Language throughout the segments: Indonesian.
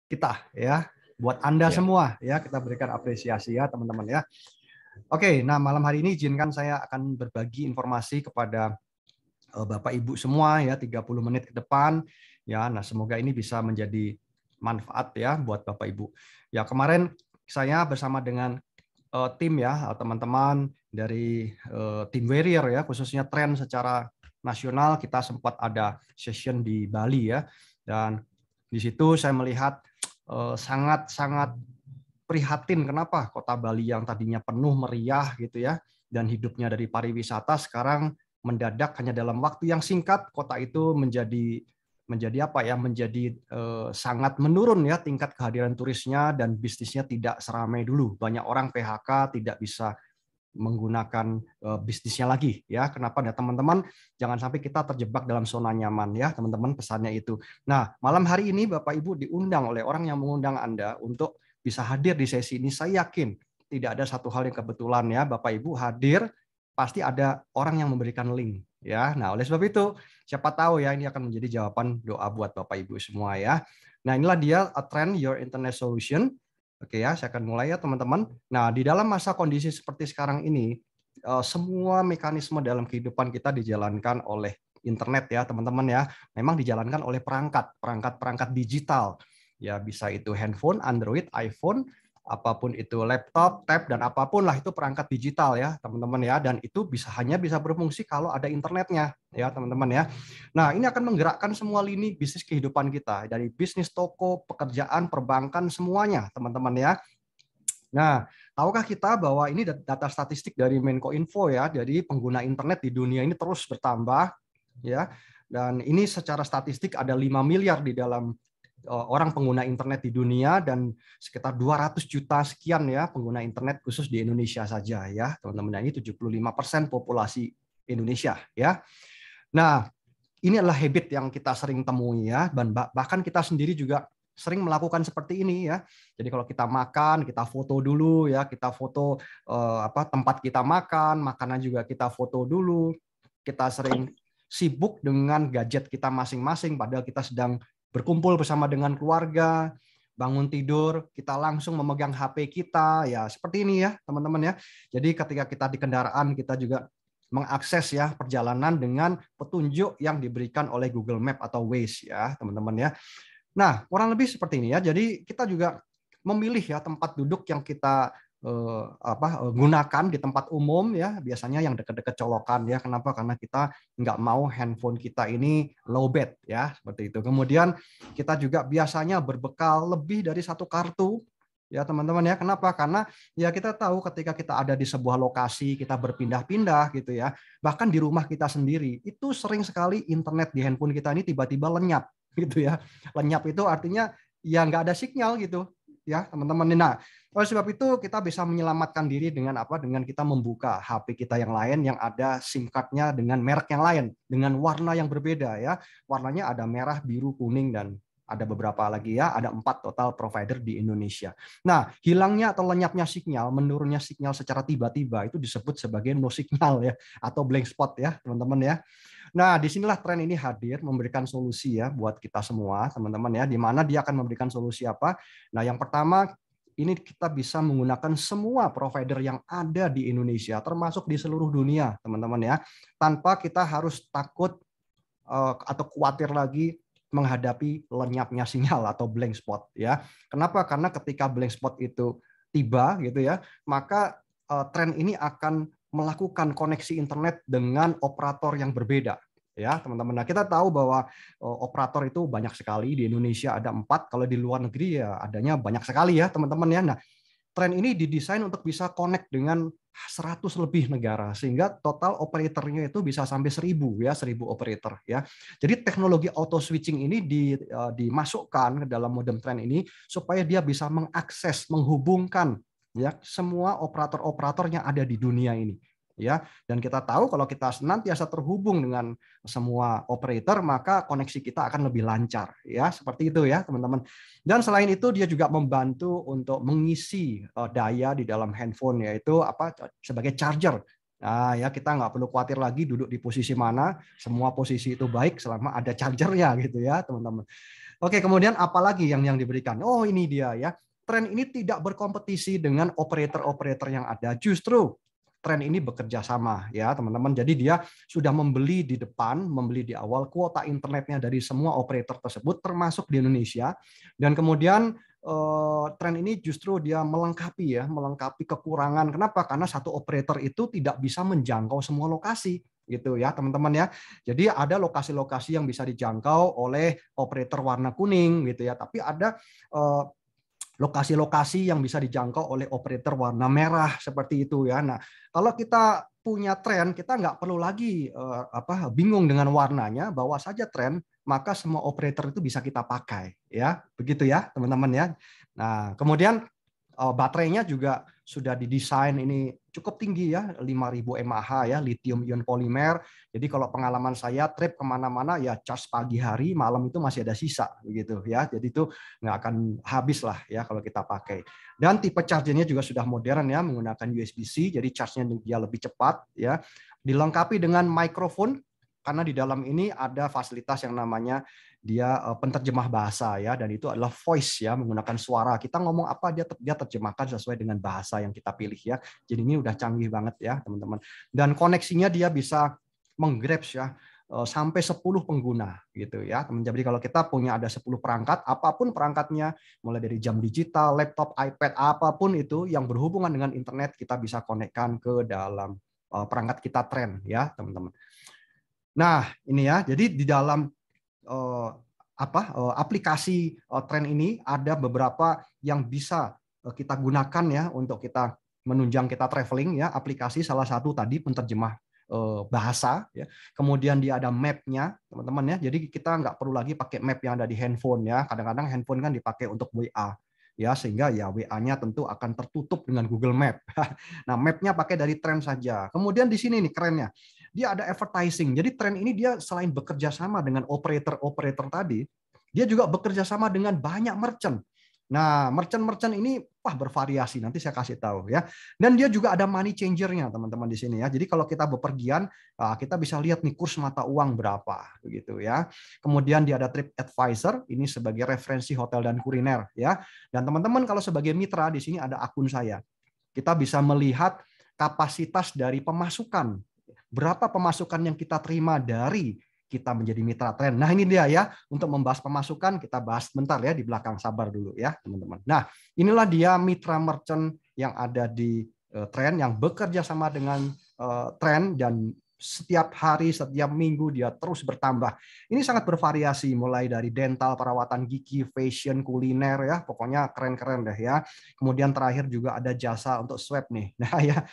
kita ya. Buat Anda Ya. semua ya, kita berikan apresiasi ya teman-teman ya. Oke, nah malam hari ini izinkan saya akan berbagi informasi kepada Bapak Ibu semua ya 30 menit ke depan ya. Nah, semoga ini bisa menjadi manfaat ya buat Bapak Ibu. Ya, kemarin saya bersama dengan tim ya, teman-teman dari tim Warrior ya, khususnya tren secara nasional, kita sempat ada session di Bali ya. Dan di situ saya melihat sangat-sangat prihatin kenapa kota Bali yang tadinya penuh meriah gitu ya dan hidupnya dari pariwisata sekarang mendadak hanya dalam waktu yang singkat kota itu menjadi apa ya menjadi sangat menurun ya tingkat kehadiran turisnya dan bisnisnya tidak seramai dulu. Banyak orang PHK, tidak bisa menggunakan bisnisnya lagi ya. Kenapa ya teman-teman? Jangan sampai kita terjebak dalam zona nyaman ya, teman-teman, pesannya itu. Nah, malam hari ini Bapak Ibu diundang oleh orang yang mengundang Anda untuk bisa hadir di sesi ini. Saya yakin tidak ada satu hal yang kebetulan ya, Bapak Ibu hadir pasti ada orang yang memberikan link ya. Nah, oleh sebab itu siapa tahu ya ini akan menjadi jawaban doa buat Bapak Ibu semua ya. Nah, inilah dia A Trend Your Internet Solution. Oke ya, saya akan mulai ya teman-teman. Nah, di dalam masa kondisi seperti sekarang ini, semua mekanisme dalam kehidupan kita dijalankan oleh internet ya teman-teman ya. Memang dijalankan oleh perangkat digital. Ya bisa itu handphone, Android, iPhone, apapun itu laptop, tab, dan apapun lah itu perangkat digital ya teman-teman ya. Dan itu hanya bisa berfungsi kalau ada internetnya ya teman-teman ya. Nah, ini akan menggerakkan semua lini bisnis kehidupan kita, dari bisnis toko, pekerjaan, perbankan, semuanya, teman-teman ya. Nah, tahukah kita bahwa ini data statistik dari Menkominfo ya, jadi pengguna internet di dunia ini terus bertambah ya. Dan ini secara statistik ada 5 miliar di dalam orang pengguna internet di dunia dan sekitar 200 juta sekian ya pengguna internet khusus di Indonesia saja ya, teman-teman. Ini 75% populasi Indonesia ya. Nah, ini adalah habit yang kita sering temui ya, dan bahkan kita sendiri juga sering melakukan seperti ini ya. Jadi kalau kita makan, kita foto dulu ya, kita foto tempat kita makan, makanan juga kita foto dulu. Kita sering sibuk dengan gadget kita masing-masing padahal kita sedang berkumpul bersama dengan keluarga. Bangun tidur, kita langsung memegang HP kita ya, seperti ini ya, teman-teman ya. Jadi ketika kita di kendaraan, kita juga mengakses ya perjalanan dengan petunjuk yang diberikan oleh Google Map atau Waze ya, teman-teman ya. Nah, kurang lebih seperti ini ya. Jadi kita juga memilih ya tempat duduk yang kita gunakan di tempat umum ya, biasanya yang dekat-dekat colokan ya. Kenapa? Karena kita nggak mau handphone kita ini low bat ya, seperti itu. Kemudian kita juga biasanya berbekal lebih dari satu kartu ya teman-teman ya. Kenapa? Karena ya kita tahu ketika kita ada di sebuah lokasi, kita berpindah-pindah gitu ya. Bahkan di rumah kita sendiri, itu sering sekali internet di handphone kita ini tiba-tiba lenyap gitu ya. Lenyap itu artinya ya nggak ada sinyal gitu ya teman-teman. Nah, oleh sebab itu kita bisa menyelamatkan diri dengan apa? Dengan kita membuka HP kita yang lain yang ada SIM card-nya dengan merek yang lain, dengan warna yang berbeda ya. Warnanya ada merah, biru, kuning, dan ada beberapa lagi ya, ada 4 total provider di Indonesia. Nah, hilangnya atau lenyapnya sinyal, menurunnya sinyal secara tiba-tiba itu disebut sebagai no signal ya, atau blank spot ya, teman-teman ya. Nah, disinilah tren ini hadir memberikan solusi ya buat kita semua, teman-teman ya, di mana dia akan memberikan solusi apa? Nah, yang pertama ini kita bisa menggunakan semua provider yang ada di Indonesia, termasuk di seluruh dunia, teman-teman ya, tanpa kita harus takut atau khawatir lagi menghadapi lenyapnya sinyal atau blank spot ya. Kenapa? Karena ketika blank spot itu tiba gitu ya, maka tren ini akan melakukan koneksi internet dengan operator yang berbeda ya teman-teman. Nah, kita tahu bahwa operator itu banyak sekali, di Indonesia ada 4, kalau di luar negeri ya adanya banyak sekali ya teman-teman ya. Nah, tren ini didesain untuk bisa connect dengan 100 lebih negara sehingga total operatornya itu bisa sampai 1000 ya, 1000 operator ya. Jadi teknologi auto switching ini dimasukkan ke dalam modem tren ini supaya dia bisa mengakses, menghubungkan ya semua operator-operator yang ada di dunia ini ya. Dan kita tahu kalau kita senantiasa terhubung dengan semua operator maka koneksi kita akan lebih lancar ya, seperti itu ya teman-teman. Dan selain itu dia juga membantu untuk mengisi daya di dalam handphone, yaitu apa, sebagai charger. Nah, ya kita nggak perlu khawatir lagi duduk di posisi mana, semua posisi itu baik selama ada chargernya gitu ya teman-teman. Oke, kemudian apa lagi yang diberikan? Oh, ini dia ya. Tren ini tidak berkompetisi dengan operator-operator yang ada. Justru tren ini bekerja sama ya, teman-teman. Jadi dia sudah membeli di depan, membeli di awal kuota internetnya dari semua operator tersebut termasuk di Indonesia. Dan kemudian tren ini justru dia melengkapi kekurangan. Kenapa? Karena satu operator itu tidak bisa menjangkau semua lokasi gitu ya, teman-teman ya. Jadi ada lokasi-lokasi yang bisa dijangkau oleh operator warna kuning gitu ya, tapi ada lokasi-lokasi yang bisa dijangkau oleh operator warna merah seperti itu ya. Nah, kalau kita punya tren, kita nggak perlu lagi bingung dengan warnanya, bawa saja tren, maka semua operator itu bisa kita pakai ya. Begitu ya, teman-teman ya. Nah, kemudian baterainya juga sudah didesain ini cukup tinggi ya, 5.000 mAh ya, lithium ion polimer. Jadi kalau pengalaman saya trip kemana-mana ya charge pagi hari, malam itu masih ada sisa begitu ya. Jadi itu nggak akan habis lah ya kalau kita pakai. Dan tipe chargernya juga sudah modern ya, menggunakan USB-C, jadi charge-nya dia lebih cepat ya. Dilengkapi dengan mikrofon karena di dalam ini ada fasilitas yang namanya dia penterjemah bahasa ya, dan itu adalah voice ya, menggunakan suara. Kita ngomong apa dia terjemahkan sesuai dengan bahasa yang kita pilih ya. Jadi ini udah canggih banget ya, teman-teman. Dan koneksinya dia bisa menggrabs ya sampai 10 pengguna gitu ya. Jadi kalau kita punya ada 10 perangkat, apapun perangkatnya, mulai dari jam digital, laptop, iPad, apapun itu yang berhubungan dengan internet, kita bisa konekkan ke dalam perangkat kita tren ya, teman-teman. Nah, ini ya. Jadi di dalam aplikasi tren ini ada beberapa yang bisa kita gunakan ya untuk kita menunjang kita traveling ya. Aplikasi salah satu tadi penterjemah bahasa ya. Kemudian dia ada map-nya, teman-teman ya. Jadi kita nggak perlu lagi pakai map yang ada di handphone ya. Kadang-kadang handphone kan dipakai untuk WA ya, sehingga ya WA-nya tentu akan tertutup dengan Google Map. Nah, map-nya pakai dari tren saja. Kemudian di sini nih kerennya, dia ada advertising. Jadi tren ini dia selain bekerja sama dengan operator-operator tadi, dia juga bekerja sama dengan banyak merchant. Nah, merchant-merchant ini bervariasi, nanti saya kasih tahu ya. Dan dia juga ada money changer-nya, teman-teman di sini ya. Jadi kalau kita bepergian, kita bisa lihat nih kurs mata uang berapa begitu ya. Kemudian dia ada Trip Advisor, ini sebagai referensi hotel dan kuliner ya. Dan teman-teman kalau sebagai mitra di sini ada akun saya. Kita bisa melihat kapasitas dari pemasukan. Berapa pemasukan yang kita terima dari kita menjadi mitra tren. Nah, ini dia ya. Untuk membahas pemasukan, kita bahas bentar ya di belakang. Sabar dulu ya, teman-teman. Nah, inilah dia mitra merchant yang ada di tren, yang bekerja sama dengan tren, dan setiap hari, setiap minggu dia terus bertambah. Ini sangat bervariasi, mulai dari dental, perawatan gigi, fashion, kuliner ya, pokoknya keren-keren deh ya. Kemudian terakhir juga ada jasa untuk swab nih. Nah ya,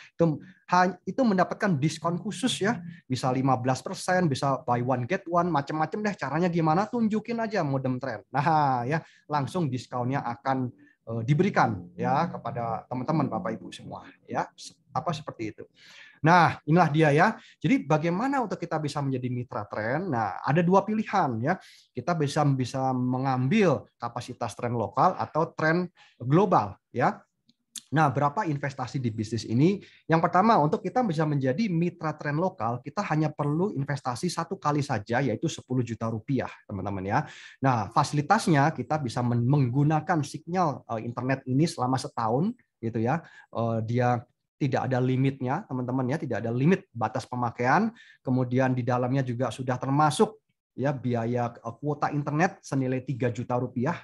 itu mendapatkan diskon khusus ya, bisa 15%, bisa buy one get one, macam-macam deh. Caranya gimana? Tunjukin aja modem tren. Nah ya, langsung diskonnya akan diberikan ya kepada teman-teman Bapak Ibu semua ya. Seperti itu. Nah, inilah dia ya. Jadi bagaimana untuk kita bisa menjadi mitra tren? Nah, ada dua pilihan ya. Kita bisa mengambil kapasitas tren lokal atau tren global ya. Nah, berapa investasi di bisnis ini? Yang pertama, untuk kita bisa menjadi mitra tren lokal, kita hanya perlu investasi satu kali saja, yaitu 10 juta rupiah, teman-teman ya. Nah, fasilitasnya kita bisa menggunakan sinyal internet ini selama setahun, gitu ya. Dia tidak ada limitnya, teman-teman ya, tidak ada limit batas pemakaian. Kemudian di dalamnya juga sudah termasuk ya biaya kuota internet senilai 3 juta rupiah.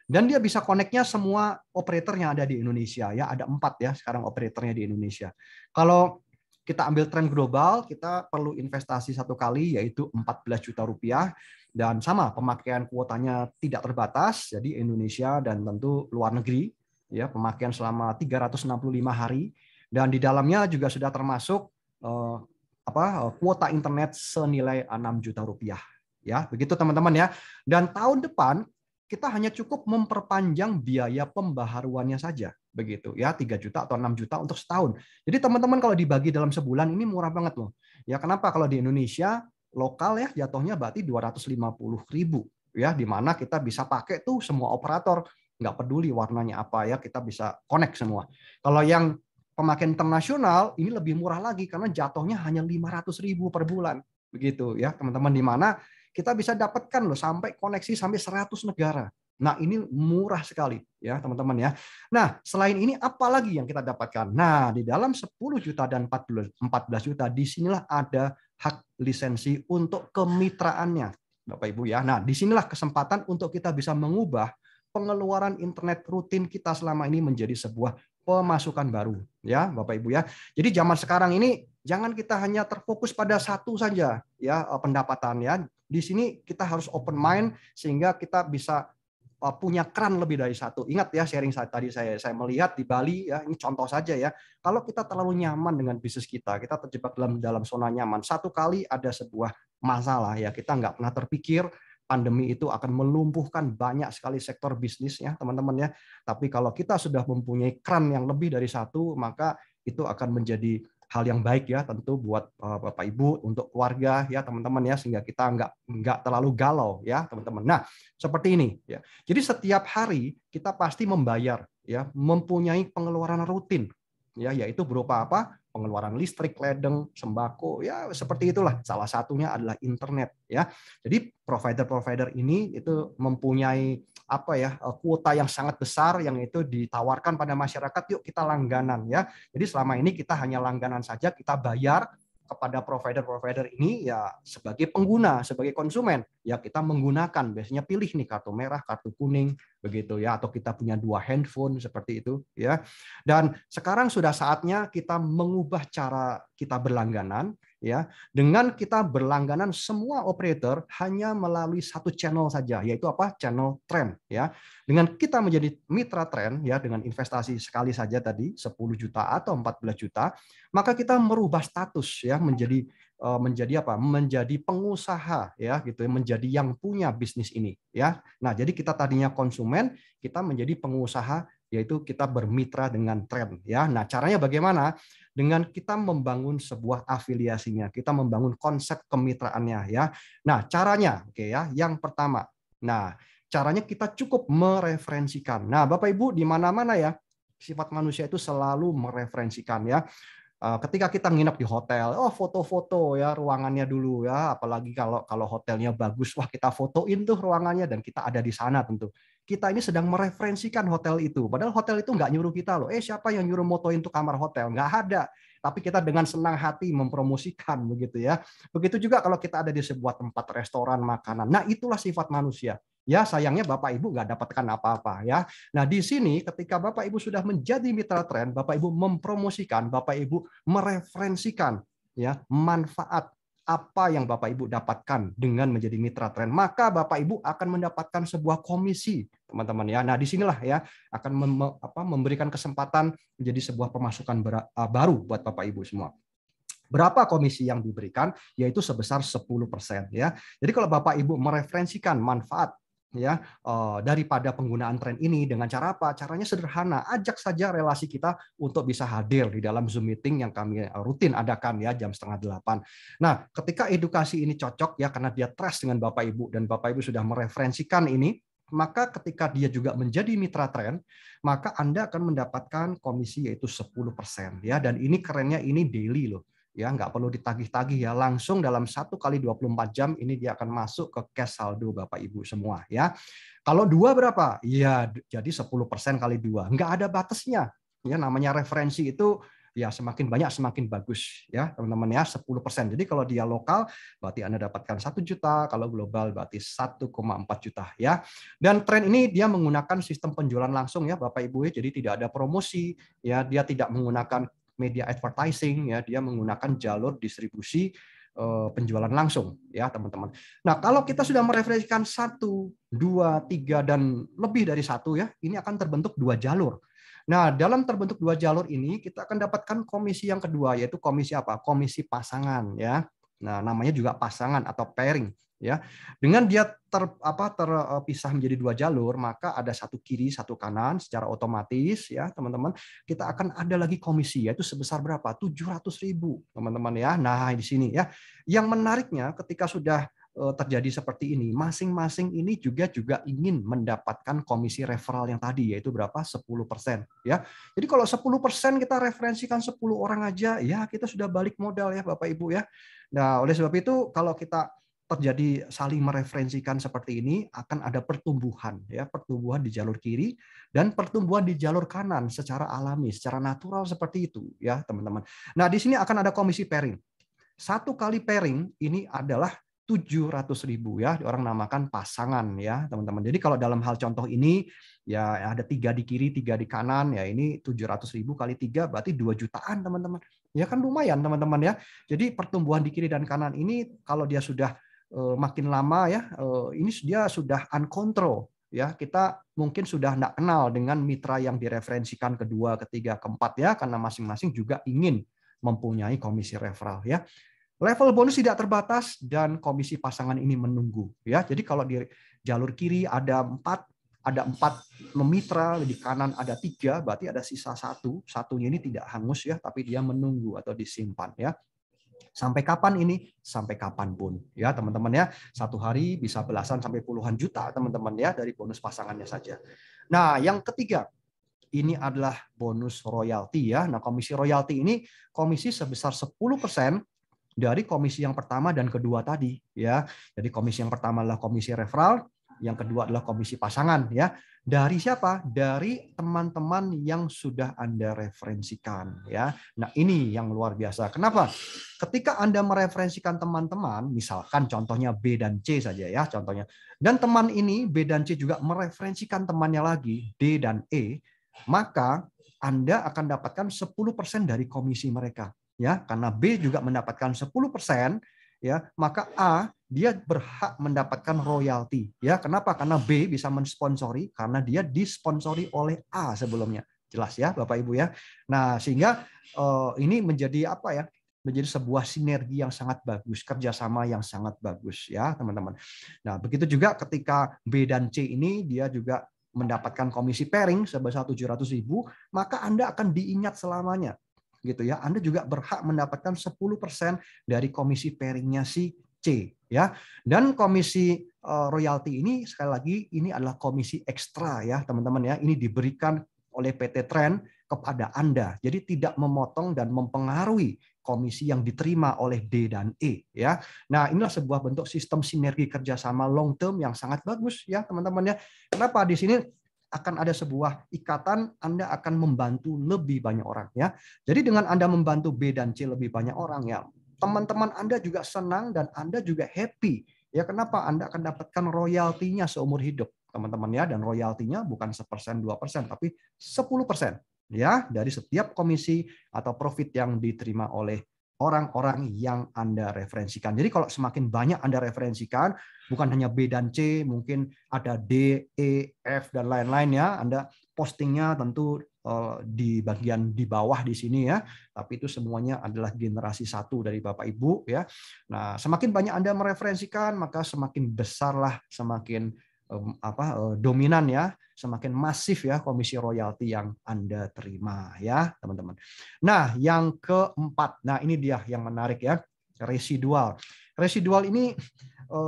Dan dia bisa koneknya semua operator yang ada di Indonesia ya, ada 4 ya sekarang operatornya di Indonesia. Kalau kita ambil tren global, kita perlu investasi satu kali yaitu 14 juta rupiah, dan sama pemakaian kuotanya tidak terbatas, jadi Indonesia dan tentu luar negeri ya, pemakaian selama 365 hari, dan di dalamnya juga sudah termasuk kuota internet senilai 6 juta rupiah ya, begitu teman-teman ya. Dan tahun depan kita hanya cukup memperpanjang biaya pembaharuannya saja, begitu ya, 3 juta atau 6 juta untuk setahun. Jadi teman-teman kalau dibagi dalam sebulan ini murah banget loh. Ya kenapa? Kalau di Indonesia lokal ya jatuhnya berarti 250.000 ya, di mana kita bisa pakai tuh semua operator, nggak peduli warnanya apa ya, kita bisa connect semua. Kalau yang pemakaian internasional ini lebih murah lagi karena jatuhnya hanya 500.000 per bulan, begitu ya teman-teman, di mana kita bisa dapatkan loh sampai koneksi sampai 100 negara. Nah, ini murah sekali ya, teman-teman ya. Nah, selain ini apa lagi yang kita dapatkan? Nah, di dalam 10 juta dan 14 juta disinilah ada hak lisensi untuk kemitraannya, Bapak Ibu ya. Nah, disinilah kesempatan untuk kita bisa mengubah pengeluaran internet rutin kita selama ini menjadi sebuah pemasukan baru ya, Bapak Ibu ya. Jadi zaman sekarang ini jangan kita hanya terfokus pada satu saja ya pendapatan ya. Di sini kita harus open mind sehingga kita bisa punya keran lebih dari satu. Ingat ya, sharing tadi saya melihat di Bali ya, ini contoh saja ya. Kalau kita terlalu nyaman dengan bisnis kita terjebak dalam zona nyaman. Satu kali ada sebuah masalah ya, kita nggak pernah terpikir pandemi itu akan melumpuhkan banyak sekali sektor bisnis ya, teman-teman ya. Tapi kalau kita sudah mempunyai keran yang lebih dari satu, maka itu akan menjadi hal yang baik ya tentu buat Bapak Ibu, untuk keluarga ya teman-teman ya, sehingga kita nggak terlalu galau ya teman-teman. Nah, seperti ini ya. Jadi setiap hari kita pasti membayar ya, mempunyai pengeluaran rutin ya, yaitu berupa apa? Pengeluaran listrik, ledeng, sembako, ya seperti itulah. Salah satunya adalah internet ya. Jadi provider-provider ini itu mempunyai apa ya, kuota yang sangat besar yang itu ditawarkan pada masyarakat, yuk kita langganan ya. Jadi selama ini kita hanya langganan saja, kita bayar kepada provider-provider ini ya sebagai pengguna, sebagai konsumen. Ya kita menggunakan, biasanya pilih nih kartu merah, kartu kuning begitu ya, atau kita punya 2 handphone seperti itu ya. Dan sekarang sudah saatnya kita mengubah cara kita berlangganan ya, dengan kita berlangganan semua operator hanya melalui satu channel saja, yaitu apa? Channel Trend ya. Dengan kita menjadi mitra Trend ya, dengan investasi sekali saja tadi 10 juta atau 14 juta, maka kita merubah status ya menjadi apa? Menjadi pengusaha ya gitu, menjadi yang punya bisnis ini ya. Nah, jadi kita tadinya konsumen, kita menjadi pengusaha, yaitu kita bermitra dengan Trend ya. Nah, caranya bagaimana? Dengan kita membangun sebuah afiliasinya, kita membangun konsep kemitraannya ya. Nah, caranya oke ya. Yang pertama. Nah, caranya kita cukup mereferensikan. Nah, Bapak Ibu di mana-mana ya, sifat manusia itu selalu mereferensikan ya. Ketika kita nginep di hotel, oh foto-foto ya ruangannya dulu ya, apalagi kalau hotelnya bagus, wah kita fotoin tuh ruangannya dan kita ada di sana tentu. Kita ini sedang mereferensikan hotel itu, padahal hotel itu nggak nyuruh kita loh. Siapa yang nyuruh motoin tuh kamar hotel? Nggak ada. Tapi kita dengan senang hati mempromosikan begitu ya. Begitu juga kalau kita ada di sebuah tempat restoran makanan. Nah itulah sifat manusia. Ya sayangnya Bapak Ibu nggak dapatkan apa-apa ya. Nah di sini ketika Bapak Ibu sudah menjadi mitra Trend, Bapak Ibu mempromosikan, Bapak Ibu mereferensikan ya manfaat apa yang Bapak Ibu dapatkan dengan menjadi mitra Trend, maka Bapak Ibu akan mendapatkan sebuah komisi, teman-teman ya. Nah, disinilah ya akan memberikan kesempatan menjadi sebuah pemasukan baru buat Bapak Ibu semua. Berapa komisi yang diberikan? Yaitu sebesar 10% ya. Jadi kalau Bapak Ibu mereferensikan manfaat ya daripada penggunaan Trend ini dengan cara apa? Caranya sederhana, ajak saja relasi kita untuk bisa hadir di dalam Zoom meeting yang kami rutin adakan ya jam 7:30. Nah, ketika edukasi ini cocok ya karena dia trust dengan Bapak Ibu dan Bapak Ibu sudah mereferensikan ini, maka ketika dia juga menjadi mitra Trend, maka Anda akan mendapatkan komisi yaitu 10% ya, dan ini kerennya ini daily loh. Ya, nggak perlu ditagih-tagih ya, langsung dalam 1 kali 24 jam ini dia akan masuk ke cash saldo Bapak Ibu semua ya. Kalau 2 berapa? Ya jadi 10% kali 2. Nggak ada batasnya. Ya namanya referensi itu ya semakin banyak semakin bagus ya teman-teman ya, 10%. Jadi kalau dia lokal berarti Anda dapatkan 1 juta, kalau global berarti 1,4 juta ya. Dan Trend ini dia menggunakan sistem penjualan langsung ya Bapak Ibu ya, jadi tidak ada promosi ya, dia tidak menggunakan media advertising ya, dia menggunakan jalur distribusi penjualan langsung ya teman-teman. Nah kalau kita sudah mereferensikan 1, 2, 3 dan lebih dari 1 ya, ini akan terbentuk 2 jalur. Nah dalam terbentuk 2 jalur ini kita akan dapatkan komisi yang kedua, yaitu komisi apa? Komisi pasangan ya. Nah namanya juga pasangan atau pairing ya. Dengan dia terpisah menjadi 2 jalur, maka ada satu kiri, satu kanan, secara otomatis ya teman-teman, kita akan ada lagi komisi, yaitu sebesar berapa? 700.000 teman-teman ya. Nah di sini ya, yang menariknya ketika sudah terjadi seperti ini, masing-masing ini juga ingin mendapatkan komisi referral yang tadi, yaitu berapa? 10% ya. Jadi kalau 10% kita referensikan 10 orang aja, ya kita sudah balik modal ya Bapak Ibu ya. Nah oleh sebab itu kalau kita terjadi saling mereferensikan seperti ini, akan ada pertumbuhan, ya, pertumbuhan di jalur kiri dan pertumbuhan di jalur kanan secara alami, secara natural seperti itu, ya teman-teman. Nah, di sini akan ada komisi pairing. Satu kali pairing ini adalah 700.000, ya, orang namakan pasangan, ya teman-teman. Jadi kalau dalam hal contoh ini ya ada 3 di kiri, 3 di kanan, ya ini 700.000 kali 3 berarti 2 jutaan teman-teman. Ya kan lumayan teman-teman ya. Jadi pertumbuhan di kiri dan kanan ini kalau dia sudah makin lama ya, ini dia sudah uncontrol, ya. Kita mungkin sudah tidak kenal dengan mitra yang direferensikan kedua, ketiga, keempat, ya, karena masing-masing juga ingin mempunyai komisi referral, ya. Level bonus tidak terbatas dan komisi pasangan ini menunggu, ya. Jadi kalau di jalur kiri ada 4 memitra, di kanan ada 3, berarti ada sisa 1. Satunya ini tidak hangus, ya, tapi dia menunggu atau disimpan, ya. Sampai kapan ini? Sampai kapanpun, ya teman-teman ya. Satu hari bisa belasan sampai puluhan juta teman-teman ya dari bonus pasangannya saja. Nah, yang ketiga ini adalah bonus royalti ya. Nah, komisi royalti ini komisi sebesar 10% dari komisi yang pertama dan kedua tadi ya. Jadi komisi yang pertama adalah komisi referral, yang kedua adalah komisi pasangan ya. Dari siapa? Dari teman-teman yang sudah Anda referensikan ya. Nah, ini yang luar biasa. Kenapa? Ketika Anda mereferensikan teman-teman, misalkan contohnya B dan C saja ya contohnya. Dan teman ini B dan C juga mereferensikan temannya lagi D dan E, maka Anda akan dapatkan 10% dari komisi mereka. Ya, karena B juga mendapatkan 10%, ya, maka A dia berhak mendapatkan royalti. Ya, kenapa? Karena B bisa mensponsori karena dia disponsori oleh A sebelumnya. Jelas ya, Bapak Ibu ya. Nah, sehingga ini menjadi apa ya? Menjadi sebuah sinergi yang sangat bagus, kerjasama yang sangat bagus ya, teman-teman. Nah, begitu juga ketika B dan C ini dia juga mendapatkan komisi pairing sebesar 700.000, maka Anda akan diingat selamanya. Gitu ya. Anda juga berhak mendapatkan 10% dari komisi pairingnya si C ya. Dan komisi royalti ini sekali lagi ini adalah komisi ekstra ya, teman-teman ya. Ini diberikan oleh PT Trend kepada Anda. Jadi tidak memotong dan mempengaruhi komisi yang diterima oleh D dan E ya. Nah, inilah sebuah bentuk sistem sinergi kerjasama long term yang sangat bagus ya, teman-teman ya. Kenapa di sini akan ada sebuah ikatan, Anda akan membantu lebih banyak orang ya. Jadi dengan Anda membantu B dan C lebih banyak orang ya, teman-teman Anda juga senang dan Anda juga happy. Ya, kenapa? Anda akan dapatkan royaltinya seumur hidup, teman-teman ya, dan royaltinya bukan 1%, 2%, tapi 10% ya dari setiap komisi atau profit yang diterima oleh orang-orang yang Anda referensikan. Jadi kalau semakin banyak Anda referensikan, bukan hanya B dan C, mungkin ada D, E, F, dan lain-lain ya. Anda postingnya tentu di bagian di bawah di sini ya, tapi itu semuanya adalah generasi 1 dari Bapak Ibu ya. Nah, semakin banyak Anda mereferensikan, maka semakin besarlah, semakin dominan ya, semakin masif ya komisi royalti yang Anda terima ya, teman-teman. Nah, yang keempat, nah ini dia yang menarik ya, residual. Residual ini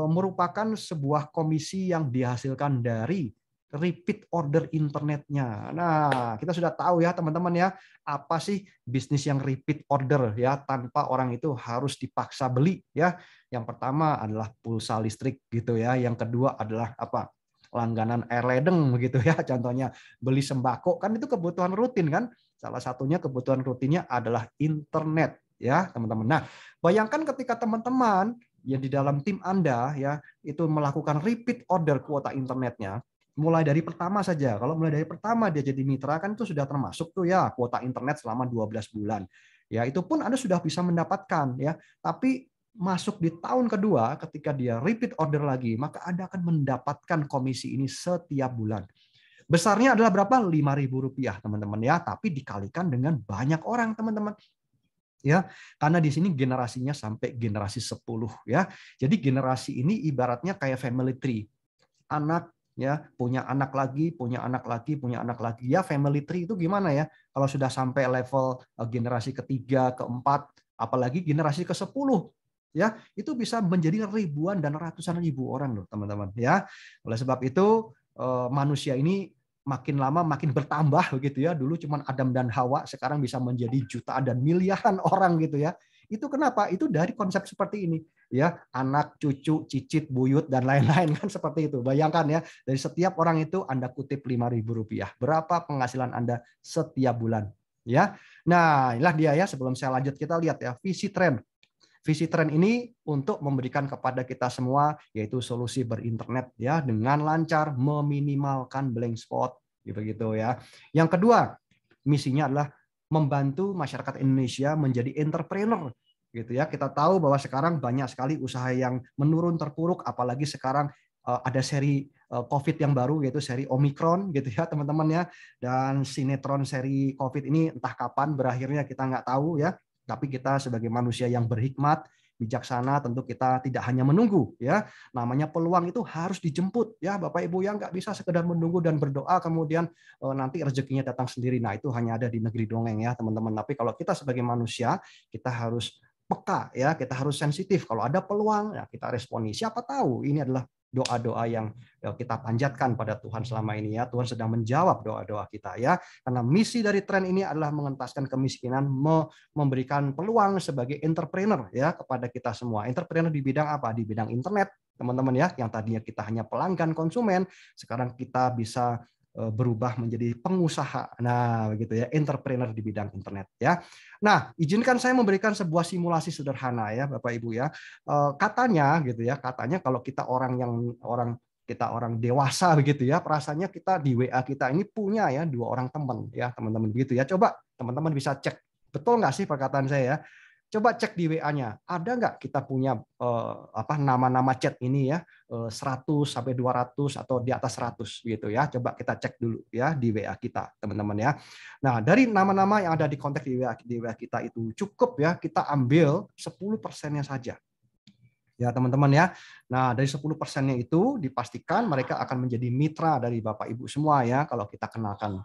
merupakan sebuah komisi yang dihasilkan dari repeat order internetnya. Nah, kita sudah tahu ya teman-teman ya, apa sih bisnis yang repeat order ya, tanpa orang itu harus dipaksa beli ya. Yang pertama adalah pulsa listrik gitu ya, yang kedua adalah apa? Langganan air ledeng begitu ya, contohnya beli sembako kan itu kebutuhan rutin kan. Salah satunya kebutuhan rutinnya adalah internet ya, teman-teman. Nah, bayangkan ketika teman-teman yang di dalam tim Anda ya itu melakukan repeat order kuota internetnya, mulai dari pertama saja. Kalau mulai dari pertama dia jadi mitra kan itu sudah termasuk tuh ya kuota internet selama 12 bulan. Ya, itu pun Anda sudah bisa mendapatkan ya. Tapi masuk di tahun kedua ketika dia repeat order lagi, maka Anda akan mendapatkan komisi ini setiap bulan. Besarnya adalah berapa? Rp5.000 teman-teman ya, tapi dikalikan dengan banyak orang teman-teman. Ya, karena di sini generasinya sampai generasi 10 ya. Jadi generasi ini ibaratnya kayak family tree. Anak ya, punya anak lagi, punya anak lagi, punya anak lagi. Ya, family tree itu gimana ya? Kalau sudah sampai level generasi ketiga, keempat, apalagi generasi ke-10 ya, itu bisa menjadi ribuan dan ratusan ribu orang loh, teman-teman ya. Oleh sebab itu manusia ini makin lama makin bertambah begitu ya. Dulu cuma Adam dan Hawa, sekarang bisa menjadi jutaan dan miliaran orang gitu ya. Itu kenapa? Itu dari konsep seperti ini. Ya, anak, cucu, cicit, buyut, dan lain-lain kan seperti itu. Bayangkan ya, dari setiap orang itu Anda kutip Rp5.000. Berapa penghasilan Anda setiap bulan? Ya, nah inilah dia ya. Sebelum saya lanjut, kita lihat ya visi tren. Visi tren ini untuk memberikan kepada kita semua yaitu solusi berinternet ya dengan lancar, meminimalkan blank spot gitu ya. Yang kedua, misinya adalah membantu masyarakat Indonesia menjadi entrepreneur gitu ya. Kita tahu bahwa sekarang banyak sekali usaha yang menurun terpuruk, apalagi sekarang ada seri COVID yang baru yaitu seri Omicron gitu ya teman-teman ya. Dan sinetron seri COVID ini entah kapan berakhirnya kita nggak tahu ya. Tapi kita sebagai manusia yang berhikmat, bijaksana, tentu kita tidak hanya menunggu ya. Namanya peluang itu harus dijemput ya Bapak Ibu, yang nggak bisa sekedar menunggu dan berdoa kemudian nanti rezekinya datang sendiri. Nah, itu hanya ada di negeri dongeng ya teman-teman. Tapi kalau kita sebagai manusia, kita harus peka ya, kita harus sensitif. Kalau ada peluang ya kita responi. Siapa tahu ini adalah doa-doa yang kita panjatkan pada Tuhan selama ini ya. Tuhan sedang menjawab doa-doa kita ya. Karena misi dari tren ini adalah mengentaskan kemiskinan, memberikan peluang sebagai entrepreneur ya kepada kita semua. Entrepreneur di bidang apa? Di bidang internet, teman-teman ya. Yang tadinya kita hanya pelanggan konsumen, sekarang kita bisa berubah menjadi pengusaha. Nah, begitu ya, entrepreneur di bidang internet ya. Nah, izinkan saya memberikan sebuah simulasi sederhana ya, Bapak Ibu ya. Katanya gitu ya, katanya kalau kita orang dewasa begitu ya, perasaannya kita di WA kita ini punya ya 2 orang teman ya, teman-teman begitu ya. Coba teman-teman bisa cek, betul nggak sih perkataan saya ya? Coba cek di WA-nya, ada nggak kita punya nama-nama chat ini ya 100 sampai 200 atau di atas 100 gitu ya. Coba kita cek dulu ya di WA kita, teman-teman ya. Nah, dari nama-nama yang ada di kontak di WA kita itu cukup ya kita ambil 10%-nya saja. Ya teman-teman ya. Nah dari 10%-nya itu dipastikan mereka akan menjadi mitra dari Bapak Ibu semua ya kalau kita kenalkan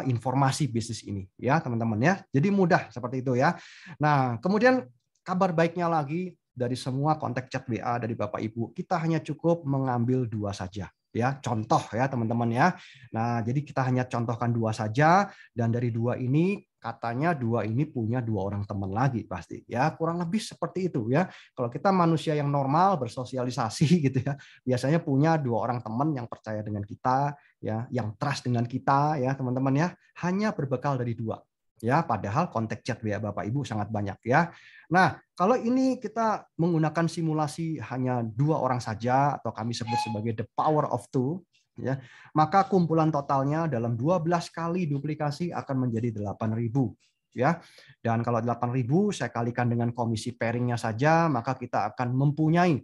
informasi bisnis ini ya teman-teman ya. Jadi mudah seperti itu ya. Nah kemudian kabar baiknya lagi dari semua kontak chat WA dari Bapak Ibu kita hanya cukup mengambil 2 saja. Ya, contoh ya teman-teman ya. Nah, jadi kita hanya contohkan 2 saja dan dari 2 ini katanya 2 ini punya 2 orang teman lagi pasti. Ya, kurang lebih seperti itu ya. Kalau kita manusia yang normal bersosialisasi gitu ya, biasanya punya 2 orang teman yang percaya dengan kita ya, yang trust dengan kita ya, teman-teman ya. Hanya berbekal dari 2. Ya, padahal kontak chat WA Bapak Ibu sangat banyak ya. Nah, kalau ini kita menggunakan simulasi hanya 2 orang saja atau kami sebut sebagai the power of 2 ya, maka kumpulan totalnya dalam 12 kali duplikasi akan menjadi 8.000 ya. Dan kalau 8.000 saya kalikan dengan komisi pairingnya saja, maka kita akan mempunyai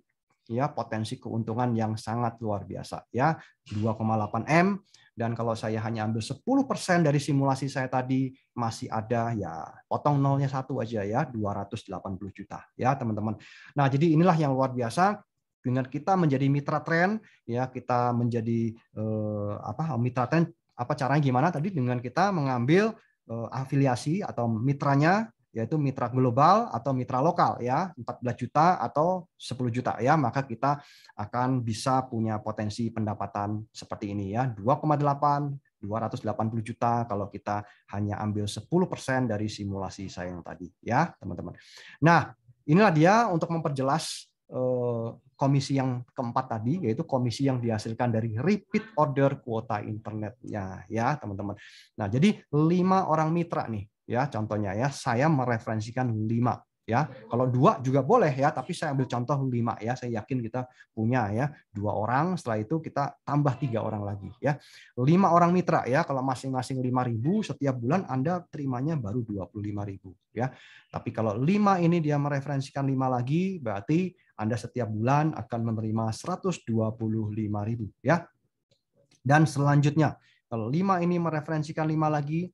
ya potensi keuntungan yang sangat luar biasa ya, 2,8 M. Dan kalau saya hanya ambil 10% dari simulasi saya tadi, masih ada ya potong nolnya 1 aja ya, 280 juta ya teman-teman. Nah jadi inilah yang luar biasa. Dengan kita menjadi mitra tren ya, kita menjadi mitra tren, caranya gimana tadi, dengan kita mengambil afiliasi atau mitranya, yaitu mitra global atau mitra lokal ya, 14 juta atau 10 juta ya, maka kita akan bisa punya potensi pendapatan seperti ini ya, 2,8 280 juta kalau kita hanya ambil 10% dari simulasi saya yang tadi ya, teman-teman. Nah, inilah dia untuk memperjelas komisi yang keempat tadi, yaitu komisi yang dihasilkan dari repeat order kuota internetnya ya, teman-teman. Nah, jadi 5 orang mitra nih ya, contohnya ya, saya mereferensikan 5 ya. Kalau 2 juga boleh ya, tapi saya ambil contoh 5 ya. Saya yakin kita punya ya 2 orang, setelah itu kita tambah 3 orang lagi ya. 5 orang mitra ya, kalau masing-masing 5.000 setiap bulan Anda terimanya baru 25.000 ya. Tapi kalau 5 ini dia mereferensikan 5 lagi, berarti Anda setiap bulan akan menerima 125.000 ya. Dan selanjutnya, kalau 5 ini mereferensikan 5 lagi,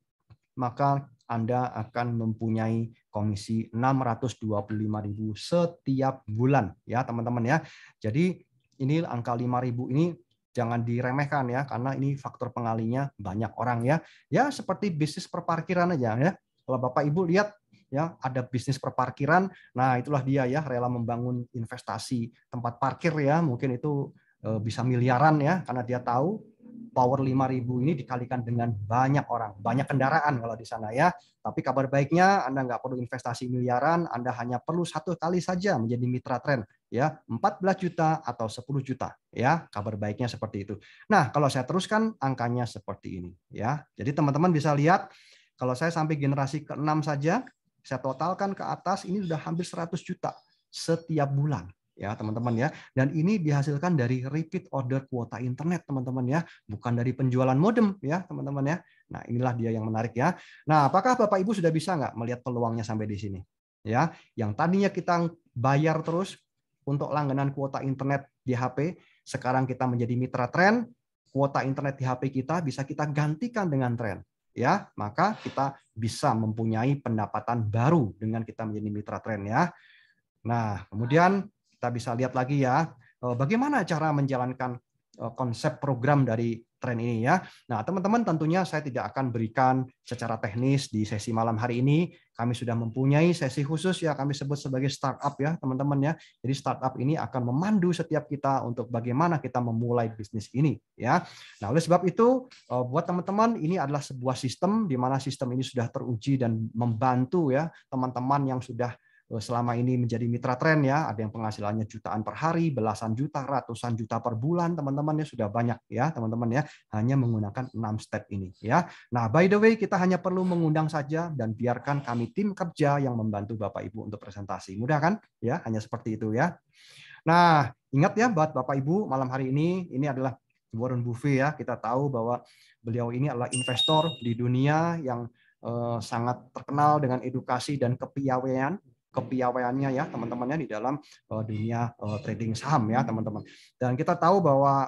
maka Anda akan mempunyai komisi 625.000 setiap bulan ya, teman-teman ya. Jadi ini angka 5.000 ini jangan diremehkan ya, karena ini faktor pengalinya banyak orang ya. Ya seperti bisnis perparkiran aja ya. Kalau Bapak Ibu lihat ya, ada bisnis perparkiran, nah itulah dia ya, rela membangun investasi tempat parkir ya, mungkin itu bisa miliaran ya, karena dia tahu Power 5.000 ini dikalikan dengan banyak orang, banyak kendaraan kalau di sana ya. Tapi kabar baiknya Anda nggak perlu investasi miliaran, Anda hanya perlu 1 kali saja menjadi mitra tren ya, 14 juta atau 10 juta ya. Kabar baiknya seperti itu. Nah, kalau saya teruskan angkanya seperti ini ya. Jadi teman-teman bisa lihat kalau saya sampai generasi ke-6 saja, saya totalkan ke atas ini sudah hampir 100 juta setiap bulan ya teman-teman ya. Dan ini dihasilkan dari repeat order kuota internet teman-teman ya, bukan dari penjualan modem ya teman-teman ya. Nah, inilah dia yang menarik ya. Nah, apakah Bapak Ibu sudah bisa nggak melihat peluangnya sampai di sini? Ya, yang tadinya kita bayar terus untuk langganan kuota internet di HP, sekarang kita menjadi mitra tren, kuota internet di HP kita bisa kita gantikan dengan tren. Ya, maka kita bisa mempunyai pendapatan baru dengan kita menjadi mitra tren ya. Nah, kemudian kita bisa lihat lagi ya, bagaimana cara menjalankan konsep program dari tren ini ya. Nah, teman-teman tentunya saya tidak akan berikan secara teknis di sesi malam hari ini. Kami sudah mempunyai sesi khusus ya, kami sebut sebagai startup ya, teman-teman ya. Jadi startup ini akan memandu setiap kita untuk bagaimana kita memulai bisnis ini ya. Nah, oleh sebab itu buat teman-teman ini adalah sebuah sistem di mana sistem ini sudah teruji dan membantu ya teman-teman yang sudah selama ini menjadi mitra tren ya, ada yang penghasilannya jutaan per hari, belasan juta, ratusan juta per bulan, teman-teman ya sudah banyak ya, teman-teman ya, hanya menggunakan 6 step ini ya. Nah, by the way kita hanya perlu mengundang saja dan biarkan kami tim kerja yang membantu Bapak Ibu untuk presentasi. Mudah kan? Ya, hanya seperti itu ya. Nah, ingat ya buat Bapak Ibu malam hari ini adalah Warren Buffett ya. Kita tahu bahwa beliau ini adalah investor di dunia yang sangat terkenal dengan edukasi dan kepiawaiannya ya teman-temannya di dalam dunia trading saham ya teman-teman. Dan kita tahu bahwa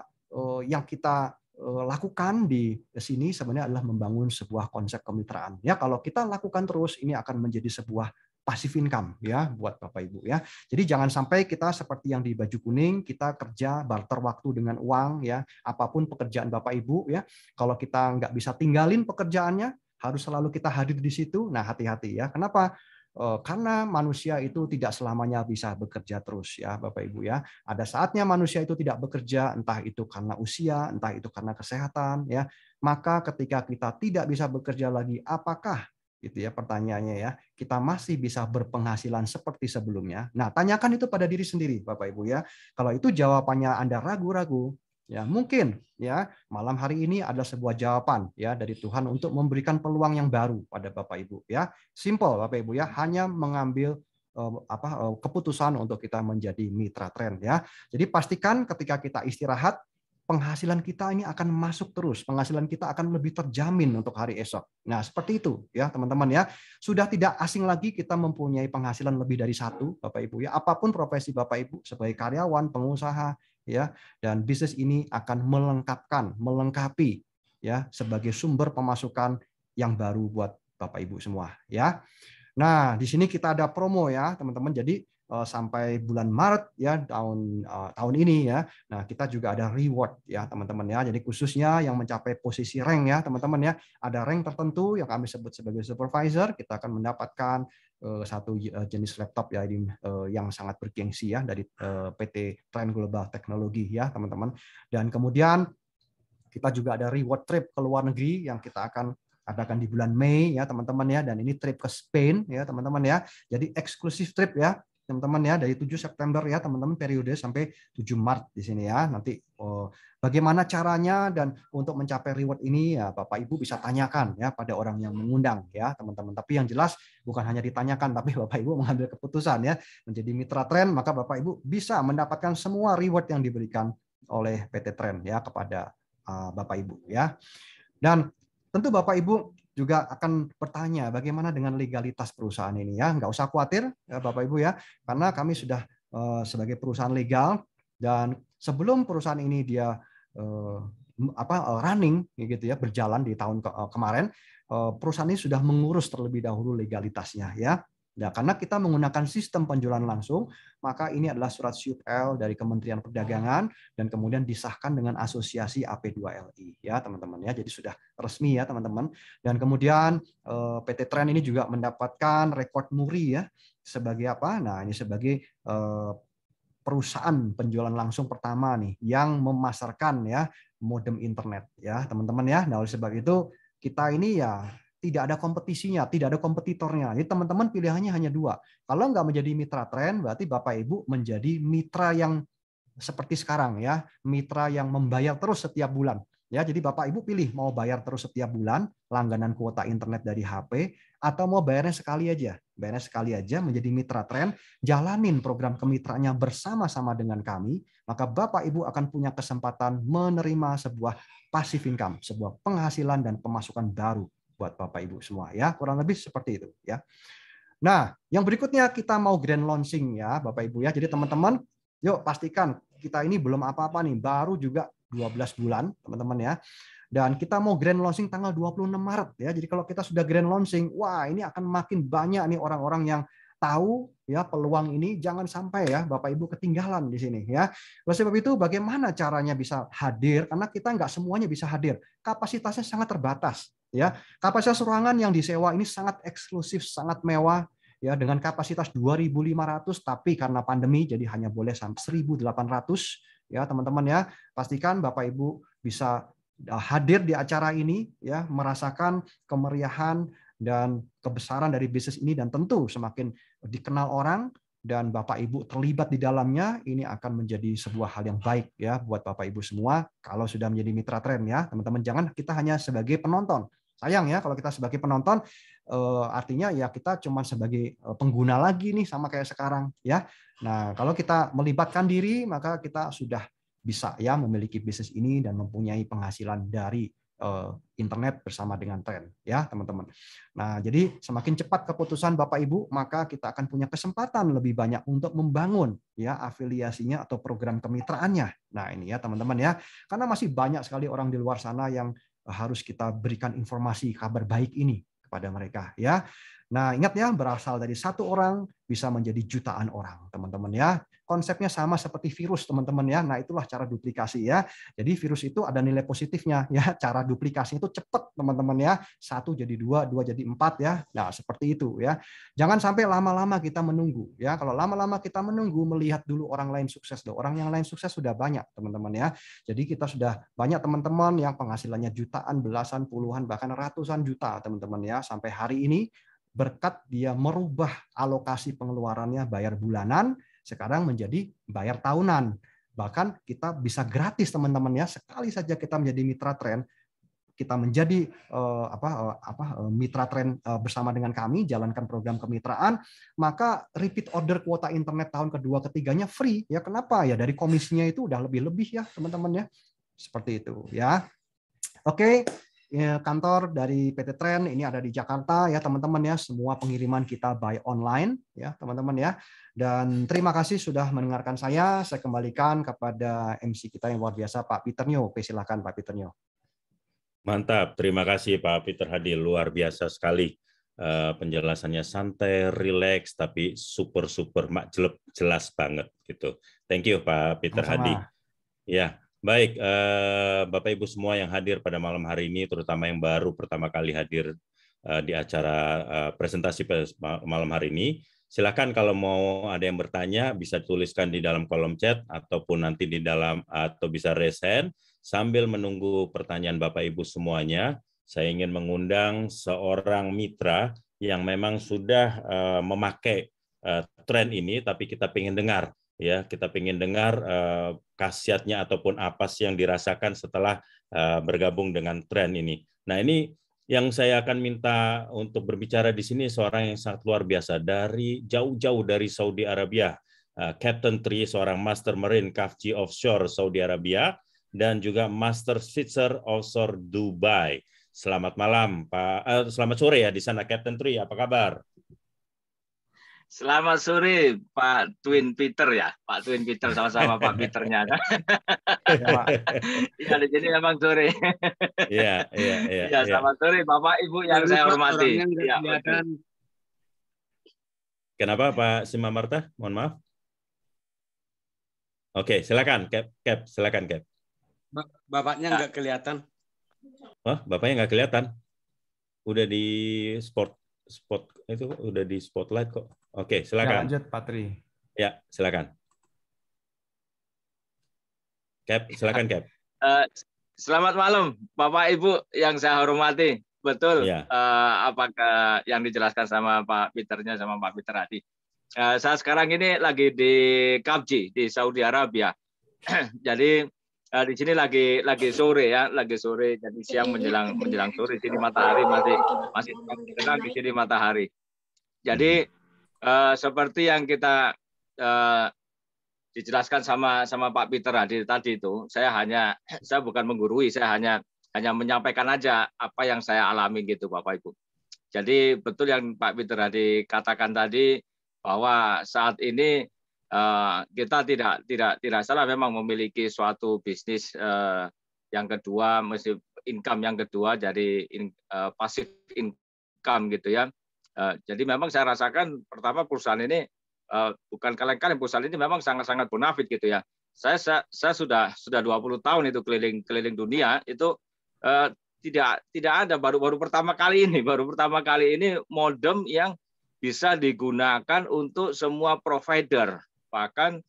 yang kita lakukan di sini sebenarnya adalah membangun sebuah konsep kemitraan. Ya, kalau kita lakukan terus ini akan menjadi sebuah passive income ya buat Bapak Ibu ya. Jadi jangan sampai kita seperti yang di baju kuning, kita kerja barter waktu dengan uang ya. Apapun pekerjaan Bapak Ibu ya. Kalau kita nggak bisa tinggalin pekerjaannya, harus selalu kita hadir di situ. Nah, hati-hati ya. Kenapa? Karena manusia itu tidak selamanya bisa bekerja terus ya Bapak Ibu ya. Ada saatnya manusia itu tidak bekerja, entah itu karena usia, entah itu karena kesehatan ya. Maka ketika kita tidak bisa bekerja lagi, apakah gitu ya pertanyaannya ya, kita masih bisa berpenghasilan seperti sebelumnya? Nah, tanyakan itu pada diri sendiri Bapak Ibu ya. Kalau itu jawabannya Anda ragu-ragu, ya mungkin ya malam hari ini ada sebuah jawaban ya dari Tuhan untuk memberikan peluang yang baru pada Bapak Ibu ya. Simple Bapak Ibu ya, hanya mengambil keputusan untuk kita menjadi mitra tren ya. Jadi pastikan ketika kita istirahat, penghasilan kita ini akan masuk terus, penghasilan kita akan lebih terjamin untuk hari esok. Nah, seperti itu ya teman-teman ya. Sudah tidak asing lagi kita mempunyai penghasilan lebih dari satu Bapak Ibu ya. Apapun profesi Bapak Ibu sebagai karyawan, pengusaha ya, dan bisnis ini akan melengkapi ya sebagai sumber pemasukan yang baru buat Bapak Ibu semua ya. Nah, di sini kita ada promo ya, teman-teman. Jadi sampai bulan Maret ya tahun ini ya. Nah, kita juga ada reward ya, teman-teman ya. Jadi khususnya yang mencapai posisi rank ya, teman-teman ya. Ada rank tertentu yang kami sebut sebagai supervisor, kita akan mendapatkan satu jenis laptop ya yang sangat bergengsi ya dari PT Trend Global Technology ya, teman-teman. Dan kemudian kita juga ada reward trip ke luar negeri yang kita akan adakan di bulan Mei ya teman-teman ya, dan ini trip ke Spain ya teman-teman ya. Jadi eksklusif trip ya teman-teman ya, dari 7 September ya teman-teman, periode sampai 7 Maret di sini ya. Nanti bagaimana caranya dan untuk mencapai reward ini ya Bapak Ibu bisa tanyakan ya pada orang yang mengundang ya teman-teman. Tapi yang jelas bukan hanya ditanyakan, tapi Bapak Ibu mengambil keputusan ya menjadi mitra tren, maka Bapak Ibu bisa mendapatkan semua reward yang diberikan oleh PT Trend ya kepada Bapak Ibu ya. Dan tentu Bapak Ibu juga akan bertanya bagaimana dengan legalitas perusahaan ini ya. Nggak usah khawatir ya Bapak Ibu ya, karena kami sudah sebagai perusahaan legal, dan sebelum perusahaan ini dia running gitu ya, berjalan di tahun kemarin, perusahaan ini sudah mengurus terlebih dahulu legalitasnya ya. Nah, karena kita menggunakan sistem penjualan langsung, maka ini adalah surat SUPL dari Kementerian Perdagangan dan kemudian disahkan dengan asosiasi AP2LI ya teman-teman ya. Jadi sudah resmi ya teman-teman. Dan kemudian PT Trend ini juga mendapatkan rekor muri ya sebagai apa? Nah, ini sebagai perusahaan penjualan langsung pertama nih yang memasarkan ya modem internet ya teman-teman ya. Nah oleh sebab itu kita ini ya tidak ada kompetisinya, tidak ada kompetitornya. Jadi teman-teman pilihannya hanya dua. Kalau nggak menjadi mitra Trend, berarti Bapak Ibu menjadi mitra yang seperti sekarang ya, mitra yang membayar terus setiap bulan. Ya, jadi Bapak Ibu pilih mau bayar terus setiap bulan langganan kuota internet dari HP atau mau bayarnya sekali aja. Bayarnya sekali aja menjadi mitra Trend, jalanin program kemitraannya bersama-sama dengan kami, maka Bapak Ibu akan punya kesempatan menerima sebuah passive income, sebuah penghasilan dan pemasukan baru buat Bapak Ibu semua ya. Kurang lebih seperti itu ya. Nah, yang berikutnya kita mau grand launching ya Bapak Ibu ya. Jadi teman-teman, yuk pastikan kita ini belum apa-apa nih, baru juga 12 bulan teman-teman ya. Dan kita mau grand launching tanggal 26 Maret ya. Jadi kalau kita sudah grand launching, wah ini akan makin banyak nih orang-orang yang tahu ya peluang ini. Jangan sampai ya Bapak Ibu ketinggalan di sini ya. Oleh sebab itu bagaimana caranya bisa hadir? Karena kita nggak semuanya bisa hadir. Kapasitasnya sangat terbatas ya. Kapasitas ruangan yang disewa ini sangat eksklusif, sangat mewah ya dengan kapasitas 2.500 tapi karena pandemi jadi hanya boleh sampai 1.800 ya teman-teman ya. Pastikan Bapak Ibu bisa hadir di acara ini ya, merasakan kemeriahan dan kebesaran dari bisnis ini dan tentu semakin dikenal orang dan Bapak Ibu terlibat di dalamnya, ini akan menjadi sebuah hal yang baik ya buat Bapak Ibu semua kalau sudah menjadi mitra Trend ya. Teman-teman jangan kita hanya sebagai penonton. Sayang ya kalau kita sebagai penonton artinya ya kita cuma sebagai pengguna lagi nih sama kayak sekarang ya. Nah, kalau kita melibatkan diri maka kita sudah bisa ya memiliki bisnis ini dan mempunyai penghasilan dari internet bersama dengan Trend ya teman-teman. Nah jadi semakin cepat keputusan Bapak Ibu maka kita akan punya kesempatan lebih banyak untuk membangun ya afiliasinya atau program kemitraannya. Nah ini ya teman-teman ya karena masih banyak sekali orang di luar sana yang harus kita berikan informasi kabar baik ini kepada mereka ya. Nah ingat ya berasal dari satu orang bisa menjadi jutaan orang teman-teman ya. Konsepnya sama seperti virus teman-teman ya. Nah itulah cara duplikasi ya. Jadi virus itu ada nilai positifnya ya. Cara duplikasinya itu cepat teman-teman ya. 1 jadi 2, 2 jadi 4 ya. Nah seperti itu ya. Jangan sampai lama-lama kita menunggu ya. Kalau lama-lama kita menunggu melihat dulu orang lain sukses loh. Orang yang lain sukses sudah banyak teman-teman ya. Jadi kita sudah banyak teman-teman yang penghasilannya jutaan, belasan, puluhan, bahkan ratusan juta teman-teman ya. Sampai hari ini berkat dia merubah alokasi pengeluarannya bayar bulanan sekarang menjadi bayar tahunan. Bahkan kita bisa gratis teman-teman ya. Sekali saja kita menjadi mitra Trend, kita menjadi mitra Trend bersama dengan kami, jalankan program kemitraan, maka repeat order kuota internet tahun kedua ketiganya free ya. Kenapa? Ya dari komisinya itu udah lebih-lebih ya teman-teman ya. Seperti itu ya. Oke. Kantor dari PT Trend ini ada di Jakarta ya teman-teman ya. Semua pengiriman kita by online ya teman-teman ya. Dan terima kasih sudah mendengarkan saya. Saya kembalikan kepada MC kita yang luar biasa Pak Peter Nyo. Oke, silakan Pak Peter Nyo. Mantap, terima kasih Pak Peter Hadi. Luar biasa sekali. Penjelasannya santai, rileks, tapi super makjelep, jelas banget gitu. Thank you Pak Peter Hadi. Ya. Baik, Bapak Ibu semua yang hadir pada malam hari ini, terutama yang baru pertama kali hadir di acara presentasi malam hari ini, silakan kalau mau ada yang bertanya bisa tuliskan di dalam kolom chat ataupun nanti di dalam atau bisa raise hand sambil menunggu pertanyaan Bapak Ibu semuanya. Saya ingin mengundang seorang mitra yang memang sudah memakai tren ini, tapi kita ingin dengar. Ya, kita ingin dengar khasiatnya ataupun apa sih yang dirasakan setelah bergabung dengan tren ini. Nah, ini yang saya akan minta untuk berbicara di sini seorang yang sangat luar biasa dari jauh-jauh dari Saudi Arabia, Captain Tri, seorang Master Marine Kafji Offshore Saudi Arabia dan juga Master Switzer Offshore Dubai. Selamat malam, Pak. Selamat sore ya di sana, Captain Tri. Apa kabar? Selamat sore Pak Twin Peter ya, Pak Twin Peter sama-sama Pak Peternya kan. Iya di sini memang sore. Iya. Selamat sore Bapak Ibu yang saya hormati. Ya, kenapa Pak Simamarta? Mohon maaf. Oke, silakan Cap, silakan Cap. Bapaknya nggak kelihatan. Oh, bapaknya nggak kelihatan. Udah di spot itu udah di spotlight kok. Oke, silakan. Ya, lanjut, Patri. Ya, silakan. Cap, silakan Cap. Selamat malam, Bapak Ibu yang saya hormati. Betul, Ya. apakah yang dijelaskan sama Pak Peternya sama Pak Peter tadi. Saya sekarang ini lagi di Kabji di Saudi Arabia. Jadi di sini lagi sore ya, lagi sore. Jadi siang menjelang sore. Di sini matahari masih terang di sini matahari. Jadi seperti yang kita dijelaskan sama Pak Peter tadi itu, saya bukan menggurui, saya hanya menyampaikan aja apa yang saya alami gitu, Bapak Ibu. Jadi betul yang Pak Peter katakan tadi bahwa saat ini kita tidak salah memang memiliki suatu bisnis yang kedua, mesti income yang kedua, jadi passive income gitu ya. Jadi memang saya rasakan pertama perusahaan ini bukan kaleng-kaleng, perusahaan ini memang sangat-sangat bonafit gitu ya. Saya sudah 20 tahun itu keliling dunia itu tidak ada baru pertama kali ini modem yang bisa digunakan untuk semua provider, bahkan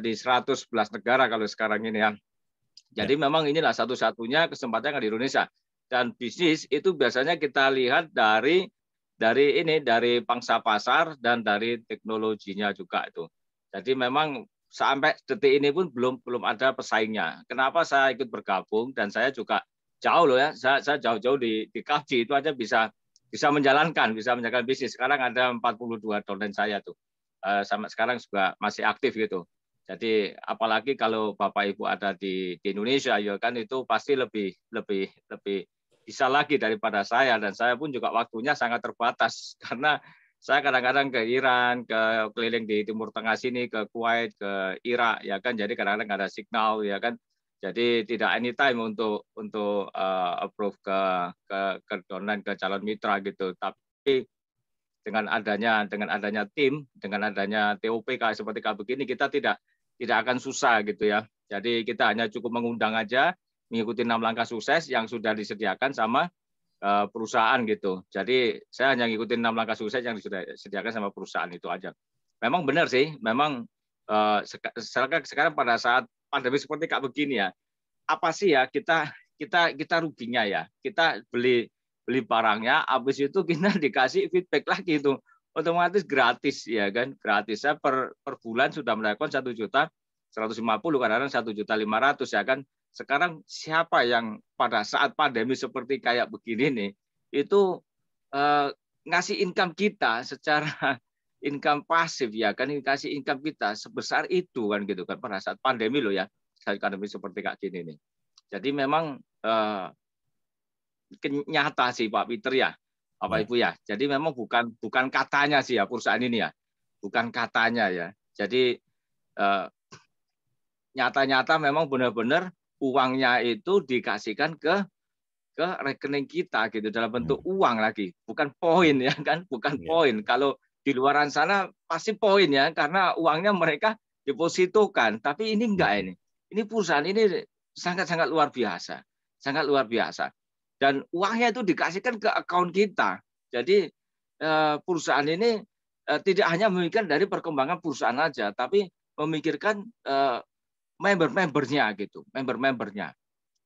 di 111 negara kalau sekarang ini ya. Jadi memang inilah satu-satunya kesempatan di Indonesia. Dan bisnis itu biasanya kita lihat dari pangsa pasar dan dari teknologinya juga itu. Jadi memang sampai detik ini pun belum ada pesaingnya. Kenapa saya ikut bergabung dan saya juga jauh loh ya. Saya jauh-jauh di Kabji itu aja bisa menjalankan bisnis. Sekarang ada 42 downline saya tuh. Sampai sekarang juga masih aktif gitu. Jadi apalagi kalau Bapak Ibu ada di Indonesia ya kan, itu pasti lebih bisa lagi daripada saya, dan saya pun juga waktunya sangat terbatas karena saya kadang-kadang ke Iran, ke keliling di Timur Tengah sini, ke Kuwait, ke Irak ya kan, jadi kadang-kadang nggak ada signal ya kan, jadi tidak anytime untuk approve ke downline, ke calon mitra gitu. Tapi dengan adanya tim, dengan adanya TOPK seperti begini, kita tidak akan susah gitu ya. Jadi kita hanya cukup mengundang aja, mengikuti 6 langkah sukses yang sudah disediakan sama perusahaan gitu. Jadi saya hanya ngikutin 6 langkah sukses yang sudah disediakan sama perusahaan itu aja. Memang benar sih, memang sekarang pada saat pandemi seperti kayak begini ya, apa sih ya kita ruginya ya? Kita beli barangnya, habis itu kita dikasih feedback lagi itu, otomatis gratis ya kan, gratis. Saya per bulan sudah melakukan 1.150.000, kadang-kadang 1.500.000 ya kan. Sekarang siapa yang pada saat pandemi seperti kayak begini nih, itu ngasih income kita secara income pasif ya kan, kasih income kita sebesar itu kan gitu kan, pada saat pandemi loh ya, saat pandemi seperti kayak gini nih. Jadi memang nyata sih Pak Peter ya, Bapak Ibu ya. Jadi memang bukan katanya sih ya perusahaan ini ya, bukan katanya ya. Jadi nyata-nyata memang benar-benar uangnya itu dikasihkan ke rekening kita gitu, dalam bentuk uang lagi, bukan poin ya kan, bukan poin. Kalau di luaran sana pasti poin ya, karena uangnya mereka depositokan, tapi ini enggak ini perusahaan ini sangat-sangat luar biasa, sangat luar biasa. Dan uangnya itu dikasihkan ke akun kita. Jadi perusahaan ini tidak hanya memikirkan dari perkembangan perusahaan aja, tapi memikirkan member-membernya gitu, member-membernya.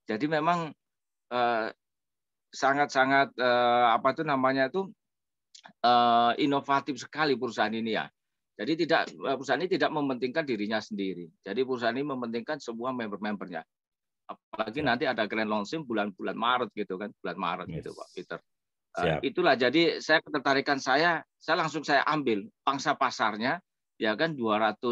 Jadi memang sangat-sangat inovatif sekali perusahaan ini ya. Jadi perusahaan ini tidak mementingkan dirinya sendiri. Jadi perusahaan ini mementingkan semua member-membernya. Apalagi nanti ada grand launching bulan Maret gitu kan, bulan Maret gitu Pak Peter. Itulah jadi ketertarikan saya langsung ambil pangsa pasarnya ya kan, 200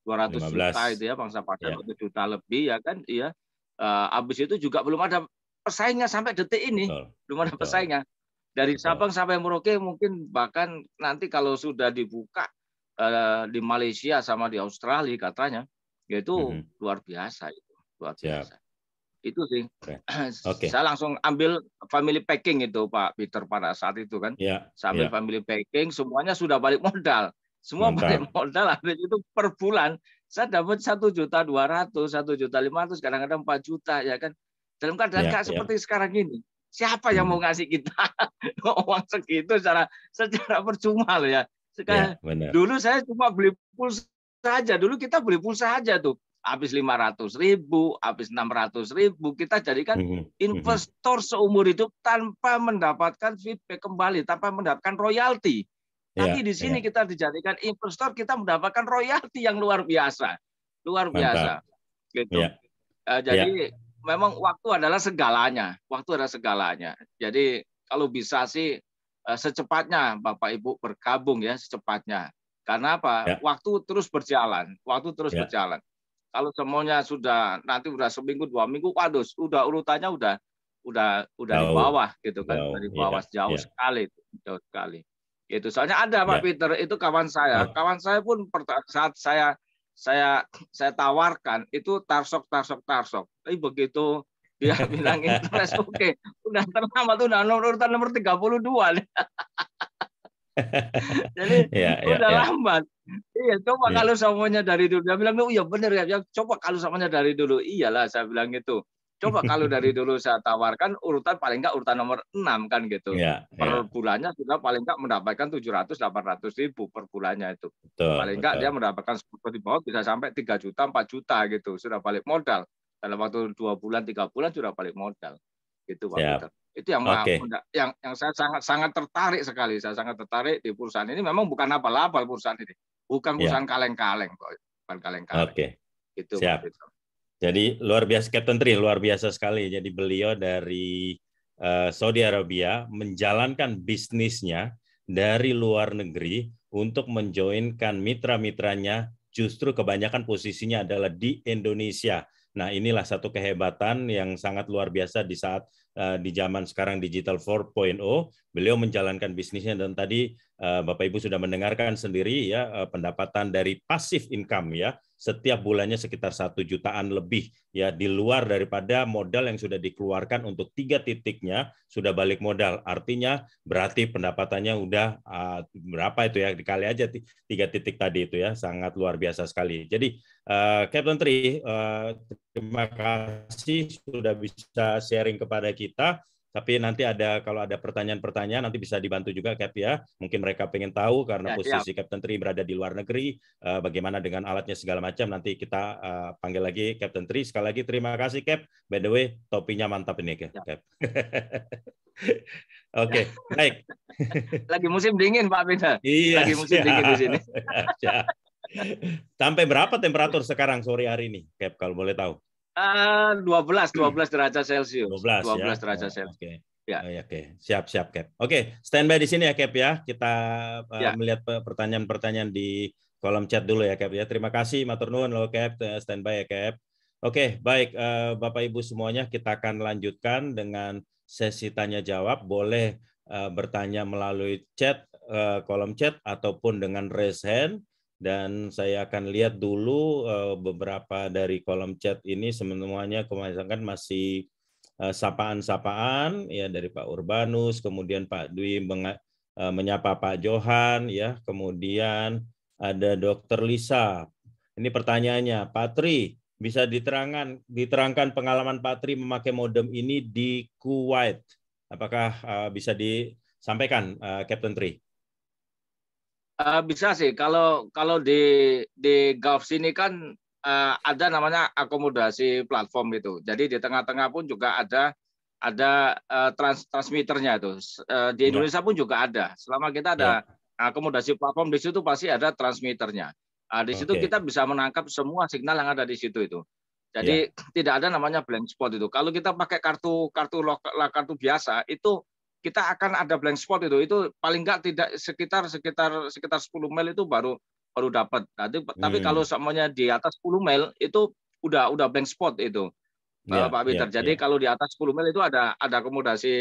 juta itu ya pangsa pasar, 1 juta lebih ya kan, iya. Habis itu juga belum ada pesaingnya sampai detik ini. Belum ada pesaingnya. Dari Sabang sampai Merauke, mungkin bahkan nanti kalau sudah dibuka di Malaysia sama di Australia katanya, yaitu luar biasa itu. Luar biasa. Itu sih. Saya langsung ambil family packing itu Pak Peter pada saat itu kan. Sambil family packing, semuanya sudah balik modal. Semua balik modal, habis itu per bulan saya dapat 1.200.000, 1.500.000, kadang-kadang 4 juta ya kan. Dalam keadaan kayak seperti sekarang ini, siapa yang mau ngasih kita uang segitu secara percuma loh ya. Dulu saya cuma beli pulsa saja, dulu kita beli pulsa aja tuh. habis 500.000, habis 600.000, kita jadikan investor seumur hidup tanpa mendapatkan feedback kembali, tanpa mendapatkan royalti. Tapi di sini kita dijadikan investor, kita mendapatkan royalti yang luar biasa, gitu. Jadi memang waktu adalah segalanya, Jadi kalau bisa sih secepatnya Bapak Ibu bergabung ya, secepatnya. Karena apa? Waktu terus berjalan. Kalau semuanya nanti udah seminggu 2 minggu, waduh, udah urutannya udah di bawah gitu kan, dari bawah jauh sekali. Gitu. Soalnya ada Pak Peter, itu kawan saya. Kawan saya pun saat saya tawarkan itu tarsok. Tapi begitu dia bilang interest oke, udah terlambat, udah urutan nomor 32 nih. Jadi udah lambat. Iya, coba kalau semuanya dari dulu. Dia bilang, oh iya benar ya, coba kalau semuanya dari dulu. Iyalah, saya bilang gitu. Coba kalau dari dulu saya tawarkan urutan paling enggak urutan nomor 6 kan gitu. Per bulannya sudah paling enggak mendapatkan 700-800.000 per bulannya itu. Paling enggak dia mendapatkan di bawah bisa sampai 3 juta, 4 juta gitu. Sudah balik modal. Dalam waktu 2 bulan, 3 bulan sudah balik modal. Gitu Pak Peter. Itu yang saya sangat tertarik sekali. Saya sangat tertarik di perusahaan ini. Memang bukan abal-abal perusahaan ini. Bukan perusahaan kaleng-kaleng. Bukan kaleng-kaleng. Gitu, siap. Jadi luar biasa, Captain Tri, luar biasa sekali. Jadi beliau dari Saudi Arabia menjalankan bisnisnya dari luar negeri untuk menjoinkan mitra-mitranya, justru kebanyakan posisinya adalah di Indonesia. Nah, inilah satu kehebatan yang sangat luar biasa di saat di zaman sekarang digital 4.0, beliau menjalankan bisnisnya, dan tadi Bapak Ibu sudah mendengarkan sendiri ya, pendapatan dari passive income ya, setiap bulannya sekitar 1 jutaan lebih ya, di luar daripada modal yang sudah dikeluarkan untuk 3 titiknya sudah balik modal. Artinya berarti pendapatannya udah berapa itu ya, dikali aja 3 titik tadi itu ya, sangat luar biasa sekali. Jadi Captain Tri, terima kasih sudah bisa sharing kepada kita. Tapi nanti kalau ada pertanyaan-pertanyaan nanti bisa dibantu juga Cap ya. Mungkin mereka pengen tahu karena posisi Captain Tri berada di luar negeri, bagaimana dengan alatnya segala macam. Nanti kita panggil lagi Captain Tri. Sekali lagi terima kasih Cap. By the way, topinya mantap ini Cap. Oke, baik. Lagi musim dingin Pak Peter. Iya, lagi musim dingin di sini. Sampai berapa temperatur sekarang sore hari ini, Cap, kalau boleh tahu? 12 derajat Celcius. 12 derajat Celcius. Oke. Ya. Oke, siap Cap. Oke, standby di sini ya Cap ya. Kita melihat pertanyaan-pertanyaan di kolom chat dulu ya Cap ya. Terima kasih matur nuwun lo Cap, standby ya Cap. Oke, baik Bapak Ibu semuanya, kita akan lanjutkan dengan sesi tanya jawab. Boleh bertanya melalui chat, kolom chat ataupun dengan raise hand. Dan saya akan lihat dulu beberapa dari kolom chat ini, semuanya kebanyakan masih sapaan-sapaan ya, dari Pak Urbanus, kemudian Pak Dwi menyapa Pak Johan ya, kemudian ada Dr. Lisa. Ini pertanyaannya, Pak Tri, bisa diterangkan pengalaman Pak Tri memakai modem ini di Kuwait. Apakah bisa disampaikan Captain Tri? Bisa sih, kalau di Gulf sini kan ada namanya akomodasi platform itu. Jadi di tengah-tengah pun juga ada transmitternya itu. Di Indonesia pun juga ada. Selama kita ada akomodasi platform, di situ pasti ada transmitternya. Di situ kita bisa menangkap semua signal yang ada di situ itu. Jadi tidak ada namanya blank spot itu. Kalau kita pakai kartu biasa itu, kita akan ada blank spot itu paling nggak tidak sekitar 10 mil itu baru dapat. Tapi kalau semuanya di atas 10 mil itu udah blank spot itu, Pak Peter. Jadi kalau di atas 10 mil itu ada akomodasi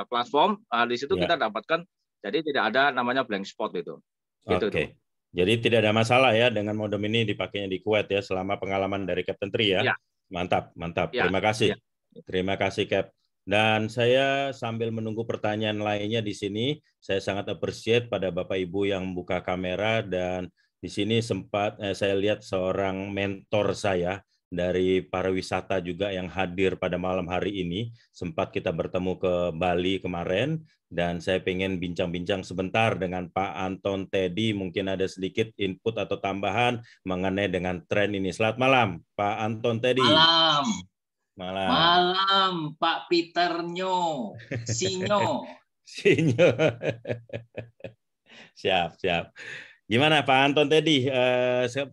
platform, di situ kita dapatkan. Jadi tidak ada namanya blank spot itu. Oke. Jadi tidak ada masalah ya dengan modem ini dipakainya di Kuwait ya, selama pengalaman dari Captain Tri ya. Mantap. Terima kasih. Terima kasih Cap. Dan saya sambil menunggu pertanyaan lainnya di sini, saya sangat appreciate pada Bapak Ibu yang membuka kamera, dan di sini sempat saya lihat seorang mentor saya dari pariwisata juga yang hadir pada malam hari ini. Sempat kita bertemu ke Bali kemarin, dan saya pengen bincang-bincang sebentar dengan Pak Anton Teddy. Mungkin ada sedikit input atau tambahan mengenai dengan tren ini. Selamat malam, Pak Anton Teddy. Malam. Malam. Malam, Pak Peternyo. Sinyo. Sinyo. Siap, siap. Gimana Pak Anton Teddy?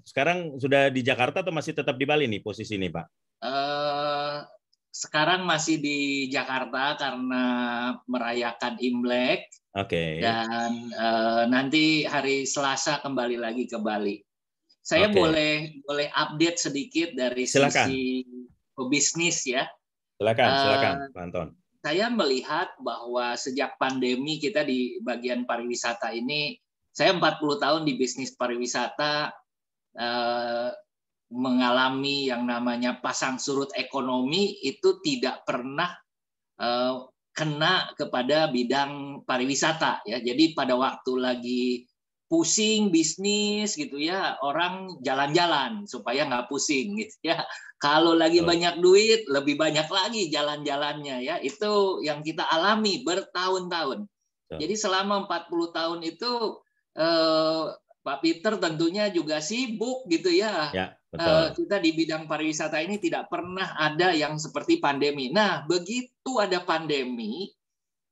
Sekarang sudah di Jakarta atau masih tetap di Bali nih posisi ini, Pak? Sekarang masih di Jakarta karena merayakan Imlek. Oke. Dan nanti hari Selasa kembali lagi ke Bali. Saya boleh update sedikit dari sisi bisnis ya. Silakan, Pak Anton. Saya melihat bahwa sejak pandemi kita di bagian pariwisata ini, saya 40 tahun di bisnis pariwisata, mengalami yang namanya pasang surut ekonomi itu tidak pernah kena kepada bidang pariwisata ya. Jadi pada waktu lagi pusing bisnis gitu ya, orang jalan-jalan supaya nggak pusing gitu ya. Kalau lagi banyak duit, lebih banyak lagi jalan-jalannya ya. Itu yang kita alami bertahun-tahun. Jadi selama 40 tahun itu Pak Peter tentunya juga sibuk gitu ya. Ya, betul. Kita di bidang pariwisata ini tidak pernah ada yang seperti pandemi. Nah, begitu ada pandemi,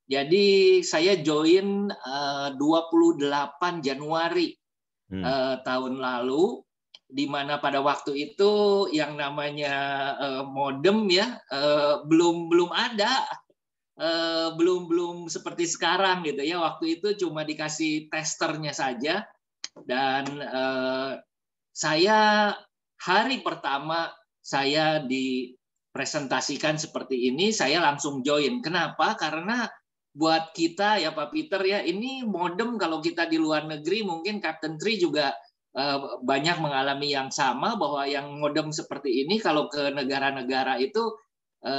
jadi saya join 28 Januari tahun lalu, di mana pada waktu itu yang namanya modem ya belum ada, belum seperti sekarang gitu ya. Waktu itu cuma dikasih testernya saja, dan saya hari pertama saya dipresentasikan seperti ini, saya langsung join. Kenapa? Karena buat kita ya Pak Peter ya, ini modem kalau kita di luar negeri, mungkin Captain Tree juga banyak mengalami yang sama, bahwa yang modem seperti ini kalau ke negara-negara itu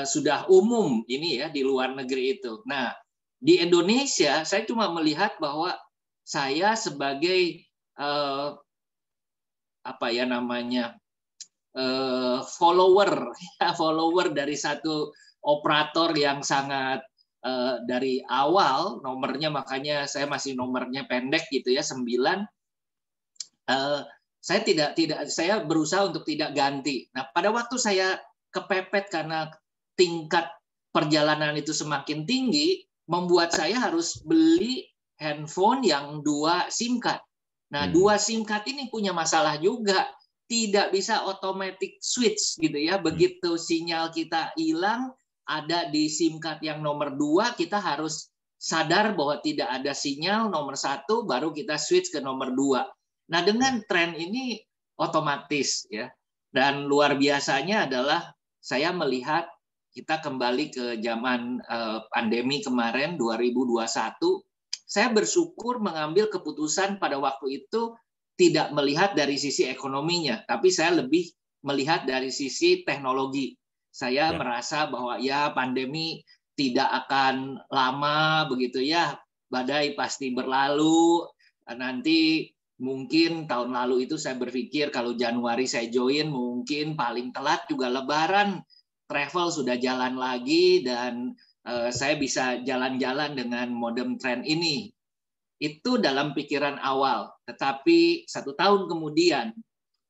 sudah umum ini ya, di luar negeri itu. Nah, di Indonesia saya cuma melihat bahwa saya sebagai follower dari satu operator yang sangat dari awal nomornya, makanya saya masih nomornya pendek gitu ya, 9. Saya berusaha untuk tidak ganti. Nah, pada waktu saya kepepet karena tingkat perjalanan itu semakin tinggi, membuat saya harus beli handphone yang 2 SIM card. Nah, 2 SIM card ini punya masalah juga, tidak bisa automatic switch gitu ya. Begitu sinyal kita hilang, ada di SIM card yang nomor 2, kita harus sadar bahwa tidak ada sinyal nomor 1, baru kita switch ke nomor 2. Nah, dengan tren ini otomatis ya. Dan luar biasanya adalah saya melihat kita kembali ke zaman pandemi kemarin 2021. Saya bersyukur mengambil keputusan pada waktu itu tidak melihat dari sisi ekonominya, tapi saya lebih melihat dari sisi teknologi. Saya merasa bahwa ya pandemi tidak akan lama begitu ya, badai pasti berlalu. Nanti mungkin tahun lalu itu saya berpikir kalau Januari saya join, mungkin paling telat juga Lebaran, travel sudah jalan lagi, dan saya bisa jalan-jalan dengan modem tren ini. Itu dalam pikiran awal. Tetapi 1 tahun kemudian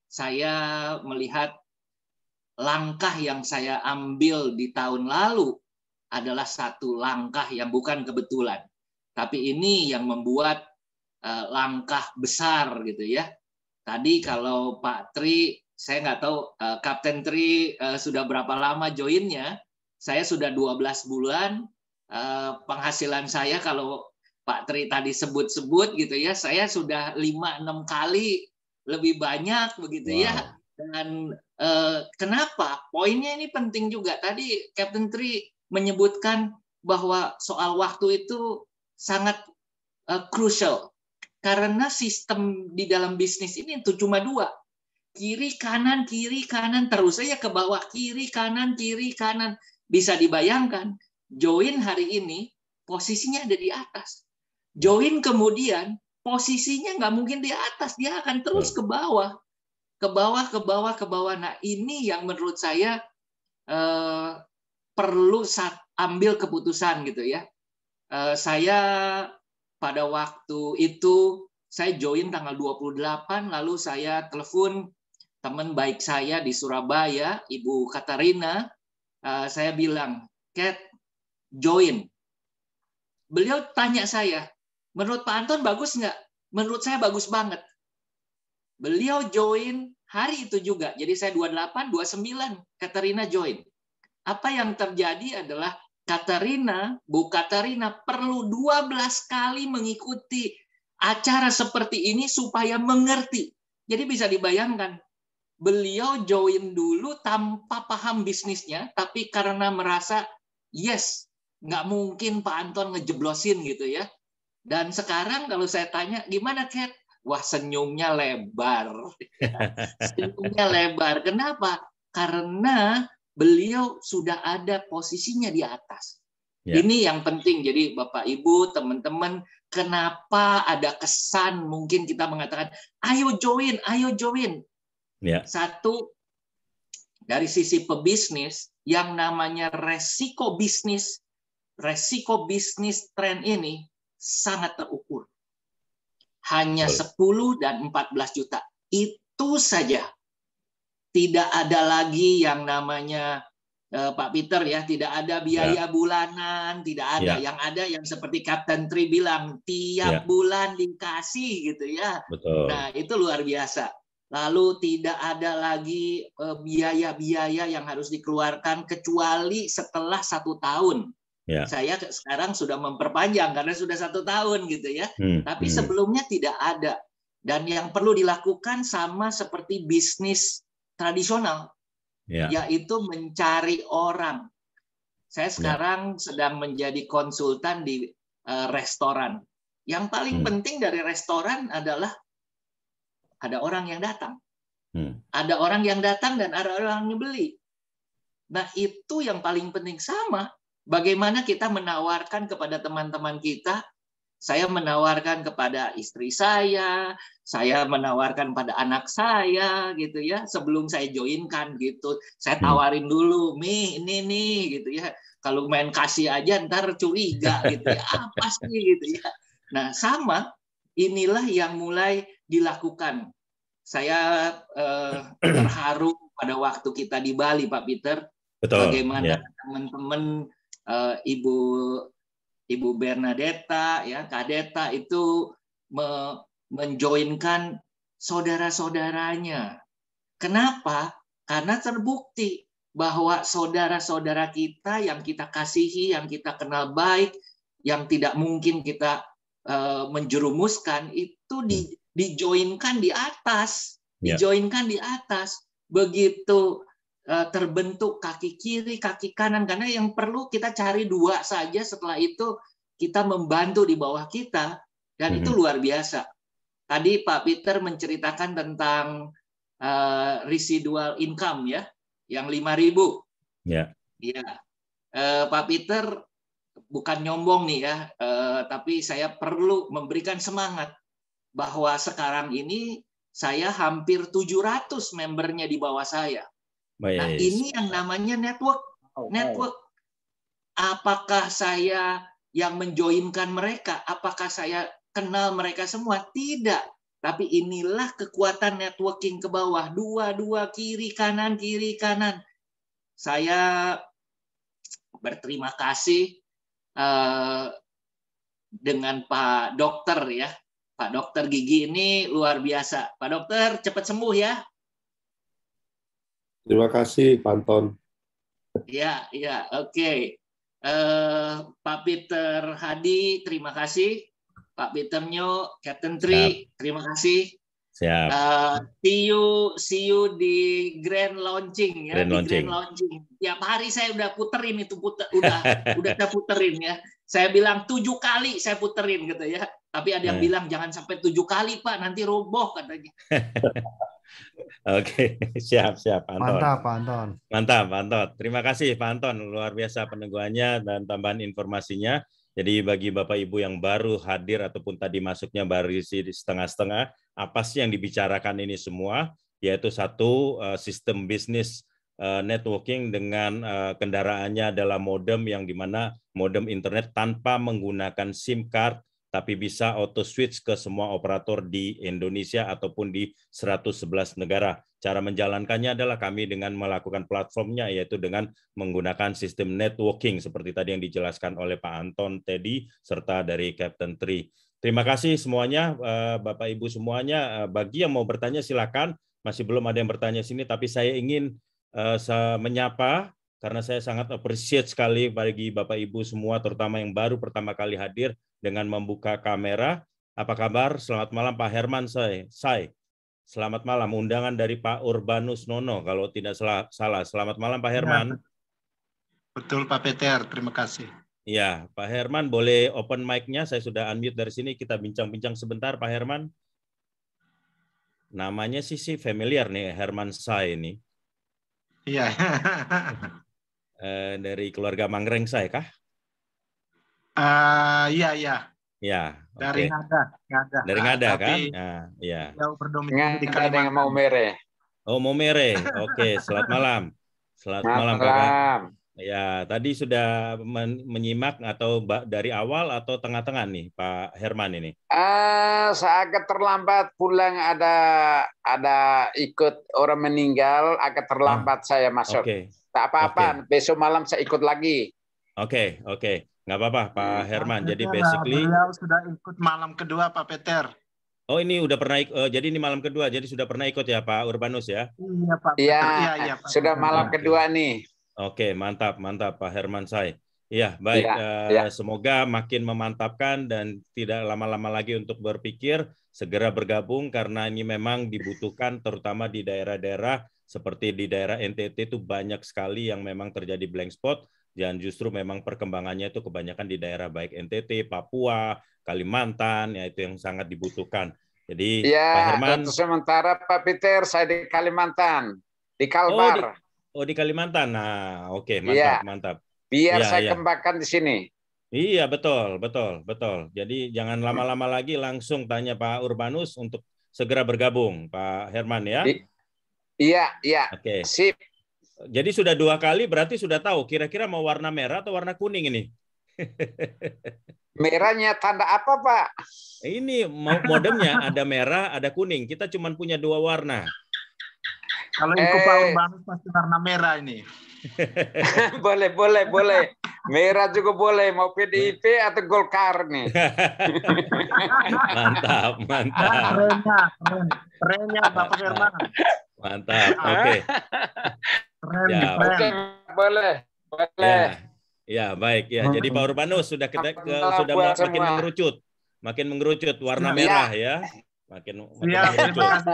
saya melihat langkah yang saya ambil di tahun lalu adalah satu langkah yang bukan kebetulan. Tapi ini yang membuat langkah besar gitu ya. Tadi kalau Pak Tri, saya nggak tahu Kapten Tri sudah berapa lama joinnya. Saya sudah 12 bulan. Penghasilan saya kalau Pak Tri tadi sebut-sebut gitu ya, saya sudah 5-6 kali lebih banyak begitu ya. Dan kenapa? Poinnya ini penting juga. Tadi Kapten Tri menyebutkan bahwa soal waktu itu sangat crucial. Karena sistem di dalam bisnis ini itu cuma 2. Kiri, kanan, terus saja ke bawah. Kiri, kanan. Bisa dibayangkan, join hari ini, posisinya ada di atas. Join kemudian, posisinya nggak mungkin di atas. Dia akan terus ke bawah. ke bawah, ke bawah, ke bawah. Nah, ini yang menurut saya perlu ambil keputusan gitu ya. Saya pada waktu itu saya join tanggal 28, lalu saya telepon teman baik saya di Surabaya, Ibu Katarina. Saya bilang, Kat, join. Beliau tanya saya, menurut Pak Anton bagus nggak? Menurut saya bagus banget. Beliau join hari itu juga. Jadi saya 28, 29, Katarina join. Apa yang terjadi adalah Bu Katarina perlu 12 kali mengikuti acara seperti ini supaya mengerti. Jadi bisa dibayangkan, beliau join dulu tanpa paham bisnisnya, tapi karena merasa, yes, nggak mungkin Pak Anton ngejeblosin gitu ya. Dan sekarang kalau saya tanya, gimana Kat? Wah, senyumnya lebar. Senyumnya lebar. Kenapa? Karena beliau sudah ada posisinya di atas. Ya. Ini yang penting. Jadi Bapak Ibu, teman-teman, kenapa ada kesan mungkin kita mengatakan, ayo join, ayo join. Ya. Satu, dari sisi pebisnis, yang namanya resiko bisnis tren ini sangat terukur. Hanya 10 dan 14 juta. Itu saja. Tidak ada lagi yang namanya Pak Peter ya, tidak ada biaya bulanan, tidak ada. Yang ada yang seperti Captain Tri bilang, tiap bulan dikasih gitu ya. Betul. Nah, itu luar biasa. Lalu tidak ada lagi biaya-biaya yang harus dikeluarkan kecuali setelah 1 tahun. Ya. Saya sekarang sudah memperpanjang karena sudah 1 tahun gitu ya. Tapi sebelumnya tidak ada. Dan yang perlu dilakukan sama seperti bisnis tradisional, yaitu mencari orang. Saya sekarang sedang menjadi konsultan di restoran. Yang paling penting dari restoran adalah ada orang yang datang. Ada orang yang datang dan ada orang yang beli. Nah, itu yang paling penting. Sama. Bagaimana kita menawarkan kepada teman-teman kita, saya menawarkan kepada istri saya menawarkan pada anak saya, gitu ya, sebelum saya joinkan gitu. Saya tawarin dulu, Mi, ini nih, gitu ya. Kalau main kasih aja ntar curiga, gitu ya. Apa sih, gitu ya. Nah, sama, inilah yang mulai dilakukan. Saya terharu pada waktu kita di Bali, Pak Peter. Betul, bagaimana teman-teman Ibu Bernadetta, ya, Kadeta itu menjoinkan saudara-saudaranya. Kenapa? Karena terbukti bahwa saudara-saudara kita yang kita kasihi, yang kita kenal baik, yang tidak mungkin kita menjerumuskan, itu dijoinkan di atas. Dijoinkan di atas. Begitu terbentuk kaki kiri, kaki kanan, karena yang perlu kita cari 2 saja, setelah itu kita membantu di bawah kita, dan itu luar biasa. Tadi Pak Peter menceritakan tentang residual income ya, yang 5.000. Ya. Pak Peter bukan nyombong nih ya, tapi saya perlu memberikan semangat bahwa sekarang ini saya hampir 700 membernya di bawah saya. Nah, ini yang namanya network. Network. Apakah saya yang menjoinkan mereka? Apakah saya kenal mereka semua? Tidak. Tapi inilah kekuatan networking ke bawah. Dua, kiri, kanan, kiri, kanan. Saya berterima kasih dengan Pak Dokter ya. Pak Dokter Gigi ini luar biasa. Pak Dokter, cepat sembuh ya. Terima kasih, Pak Anton. Ya, oke. Pak Peter Hadi, terima kasih. Pak Peter Nyo, Captain Tri, terima kasih. Siap. See you di Grand Launching ya. Grand Launching. Tiap hari saya udah puterin itu, udah saya puterin ya. Saya bilang 7 kali saya puterin gitu ya. Tapi ada yang bilang jangan sampai 7 kali Pak, nanti roboh katanya. Oke, siap Pak Anton. Mantap Pak Anton. Mantap Pak Anton. Terima kasih Pak Anton, luar biasa peneguhannya dan tambahan informasinya. Jadi bagi Bapak Ibu yang baru hadir ataupun tadi masuknya baru isi setengah-setengah, apa sih yang dibicarakan ini semua? yaitu satu sistem bisnis networking dengan kendaraannya adalah modem yang dimana modem internet tanpa menggunakan SIM card, tapi bisa auto switch ke semua operator di Indonesia ataupun di 111 negara. Cara menjalankannya adalah kami dengan melakukan platformnya, yaitu dengan menggunakan sistem networking seperti tadi yang dijelaskan oleh Pak Anton, Teddy, serta dari Captain Tri. Terima kasih semuanya, Bapak Ibu semuanya. Bagi yang mau bertanya silakan. Masih belum ada yang bertanya sini, tapi saya ingin menyapa karena saya sangat appreciate sekali bagi Bapak Ibu semua, terutama yang baru pertama kali hadir dengan membuka kamera. Apa kabar? Selamat malam Pak Herman Say. Selamat malam. Undangan dari Pak Urbanus Nono kalau tidak salah. Selamat malam Pak Herman. Betul Pak Peter, terima kasih. Ya, Pak Herman boleh open mic-nya. Saya sudah unmute dari sini. Kita bincang-bincang sebentar Pak Herman. Namanya sih familiar nih, Herman Say ini. Iya. Dari keluarga Mangreng Say kah? Iya. Ya. Dari Ngada. Dari Ngada kan? Tapi Nah, ya. jauh berdomisili di Ngada dengan Kalimantan. Maumere. Oh, Maumere. Oke, selamat malam. Selamat malam Kakak. Ya, tadi sudah menyimak atau dari awal atau tengah-tengah nih Pak Herman ini? Saya agak terlambat pulang, ada ikut orang meninggal, agak terlambat saya masuk. Oke. Tak apa-apa, besok malam saya ikut lagi. Oke. Nggak apa-apa Pak Herman. Jadi Peter, basically beliau sudah ikut malam kedua Pak Peter. Oh, ini udah pernah jadi ini malam kedua, jadi sudah pernah ikut ya Pak Urbanus ya? Iya Pak. Iya, Iya, Pak sudah Peter. malam kedua nih. Oke, mantap Pak Herman Say. Iya, baik. Semoga makin memantapkan dan tidak lama-lama lagi untuk berpikir, segera bergabung karena ini memang dibutuhkan terutama di daerah-daerah seperti di daerah NTT itu banyak sekali yang memang terjadi blank spot dan justru memang perkembangannya itu kebanyakan di daerah baik NTT, Papua, Kalimantan, ya itu yang sangat dibutuhkan. Jadi Pak Herman. Untuk sementara Pak Peter saya di Kalimantan, di Kalbar. Oh di Kalimantan. Nah, oke, mantap. Biar saya kembangkan di sini. Iya, betul. Jadi jangan lama-lama lagi, langsung tanya Pak Urbanus untuk segera bergabung, Pak Herman ya. Iya. Oke. Sip. Jadi sudah 2 kali, berarti sudah tahu kira-kira mau warna merah atau warna kuning ini? Merahnya tanda apa, Pak? Ini modemnya ada merah, ada kuning. Kita cuma punya 2 warna. Kalau ikut Pak Urbanus pasti warna merah ini. boleh. Merah juga boleh. Mau PDIP atau Golkar nih. Mantap. Kerennya Bapak Herman. Mantap. Oke. Keren. Boleh. Ya, baik ya. Jadi Pak Urbanus sudah makin mengerucut warna merah ya. Makin mengerucut. Terima kasih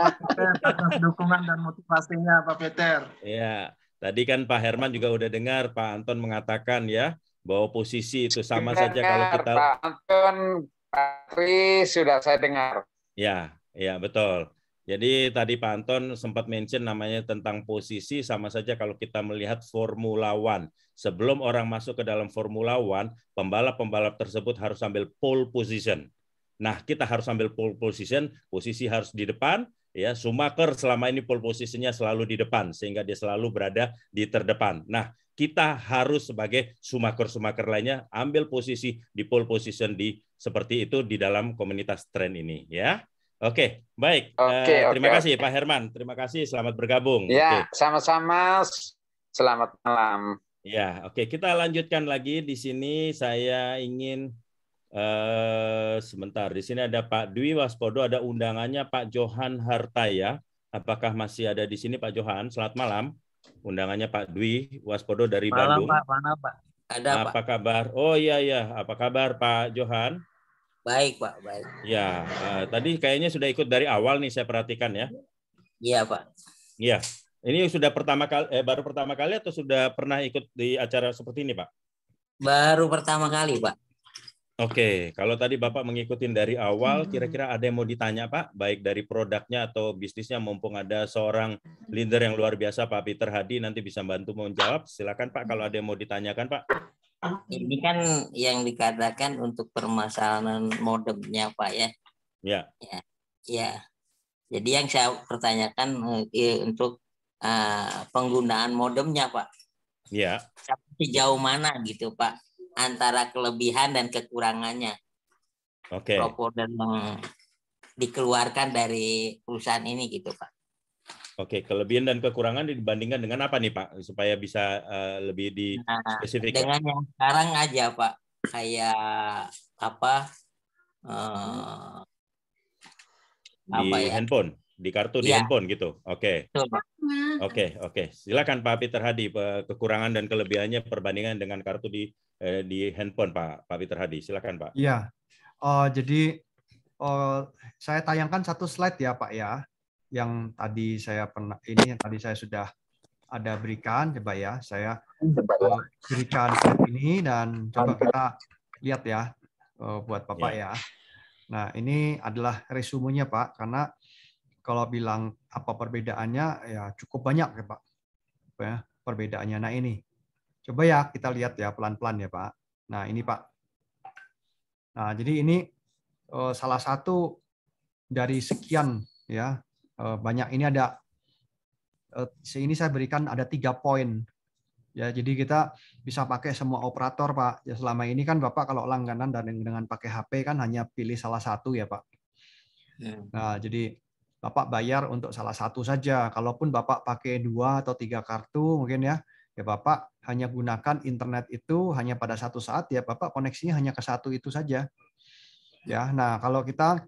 atas dukungan dan motivasinya Pak Peter. Ya, tadi kan Pak Herman juga udah dengar Pak Anton mengatakan ya bahwa posisi itu sama saja kalau kita. Pak Anton, Pak Tri sudah saya dengar. Ya, betul. Jadi tadi Pak Anton sempat mention namanya tentang posisi, sama saja kalau kita melihat Formula One. Sebelum orang masuk ke dalam Formula One, pembalap-pembalap tersebut harus ambil pole position. Nah, kita harus ambil pole position, posisi harus di depan, ya. Schumacher selama ini pole positionnya selalu di depan, sehingga dia selalu berada di terdepan. Nah, kita harus sebagai Schumacher lainnya ambil posisi di pole position seperti itu di dalam komunitas tren ini, ya. Oke, baik. Terima kasih Pak Herman. Terima kasih, selamat bergabung. Ya, sama-sama. Selamat malam. Ya, oke. Kita lanjutkan lagi di sini. Saya ingin sebentar. Di sini ada Pak Dwi Waspodo, ada undangannya Pak Johan Hartaya. Apakah masih ada di sini Pak Johan? Selamat malam. Undangannya Pak Dwi Waspodo dari Bandung. Malam Pak, mana Pak? Ada Pak. Apa kabar? Oh iya. Apa kabar Pak Johan? Baik Pak, baik. Ya, tadi kayaknya sudah ikut dari awal nih saya perhatikan ya. Iya Pak. Iya. Ini sudah baru pertama kali atau sudah pernah ikut di acara seperti ini Pak? Baru pertama kali Pak. Oke, kalau tadi Bapak mengikuti dari awal, kira-kira ada yang mau ditanya Pak? Baik dari produknya atau bisnisnya, mumpung ada seorang leader yang luar biasa Pak Peter Hadi, nanti bisa bantu menjawab. Silakan Pak kalau ada yang mau ditanyakan Pak. Ini kan yang dikatakan untuk permasalahan modemnya Pak ya. Ya. Ya. Jadi yang saya pertanyakan untuk penggunaan modemnya, Pak. Ya. Sejauh mana gitu, Pak, antara kelebihan dan kekurangannya? Oke. Propodan yang dikeluarkan dari perusahaan ini gitu, Pak. Oke, kelebihan dan kekurangan dibandingkan dengan apa nih, Pak? Supaya bisa lebih di spesifik. Dengan yang sekarang aja, Pak. Kayak apa? Di handphone, di kartu di handphone gitu. Oke. Oke. Silakan Pak Peter Hadi, kekurangan dan kelebihannya perbandingan dengan kartu di handphone, Pak Peter Hadi. Silakan, Pak. Iya. Jadi saya tayangkan satu slide ya, Pak ya. Yang tadi saya sudah ada berikan, coba ya. Saya berikan slide ini dan coba kita lihat ya buat Bapak ya. Nah, ini adalah resumenya, Pak, karena kalau bilang apa perbedaannya ya cukup banyak ya, Pak. Ya, perbedaannya. Nah, ini. Coba ya kita lihat ya pelan-pelan ya, Pak. Nah, ini, Pak. Nah, jadi ini salah satu dari sekian ya. Banyak ini ada ini saya berikan ada 3 poin. Ya, jadi kita bisa pakai semua operator, Pak. Ya, selama ini kan Bapak kalau langganan dan dengan pakai HP kan hanya pilih salah satu ya, Pak. Nah, jadi Bapak bayar untuk salah satu saja. Kalaupun Bapak pakai 2 atau 3 kartu mungkin ya Bapak hanya gunakan internet itu hanya pada satu saat ya Bapak koneksinya hanya ke satu itu saja. Ya, nah kalau kita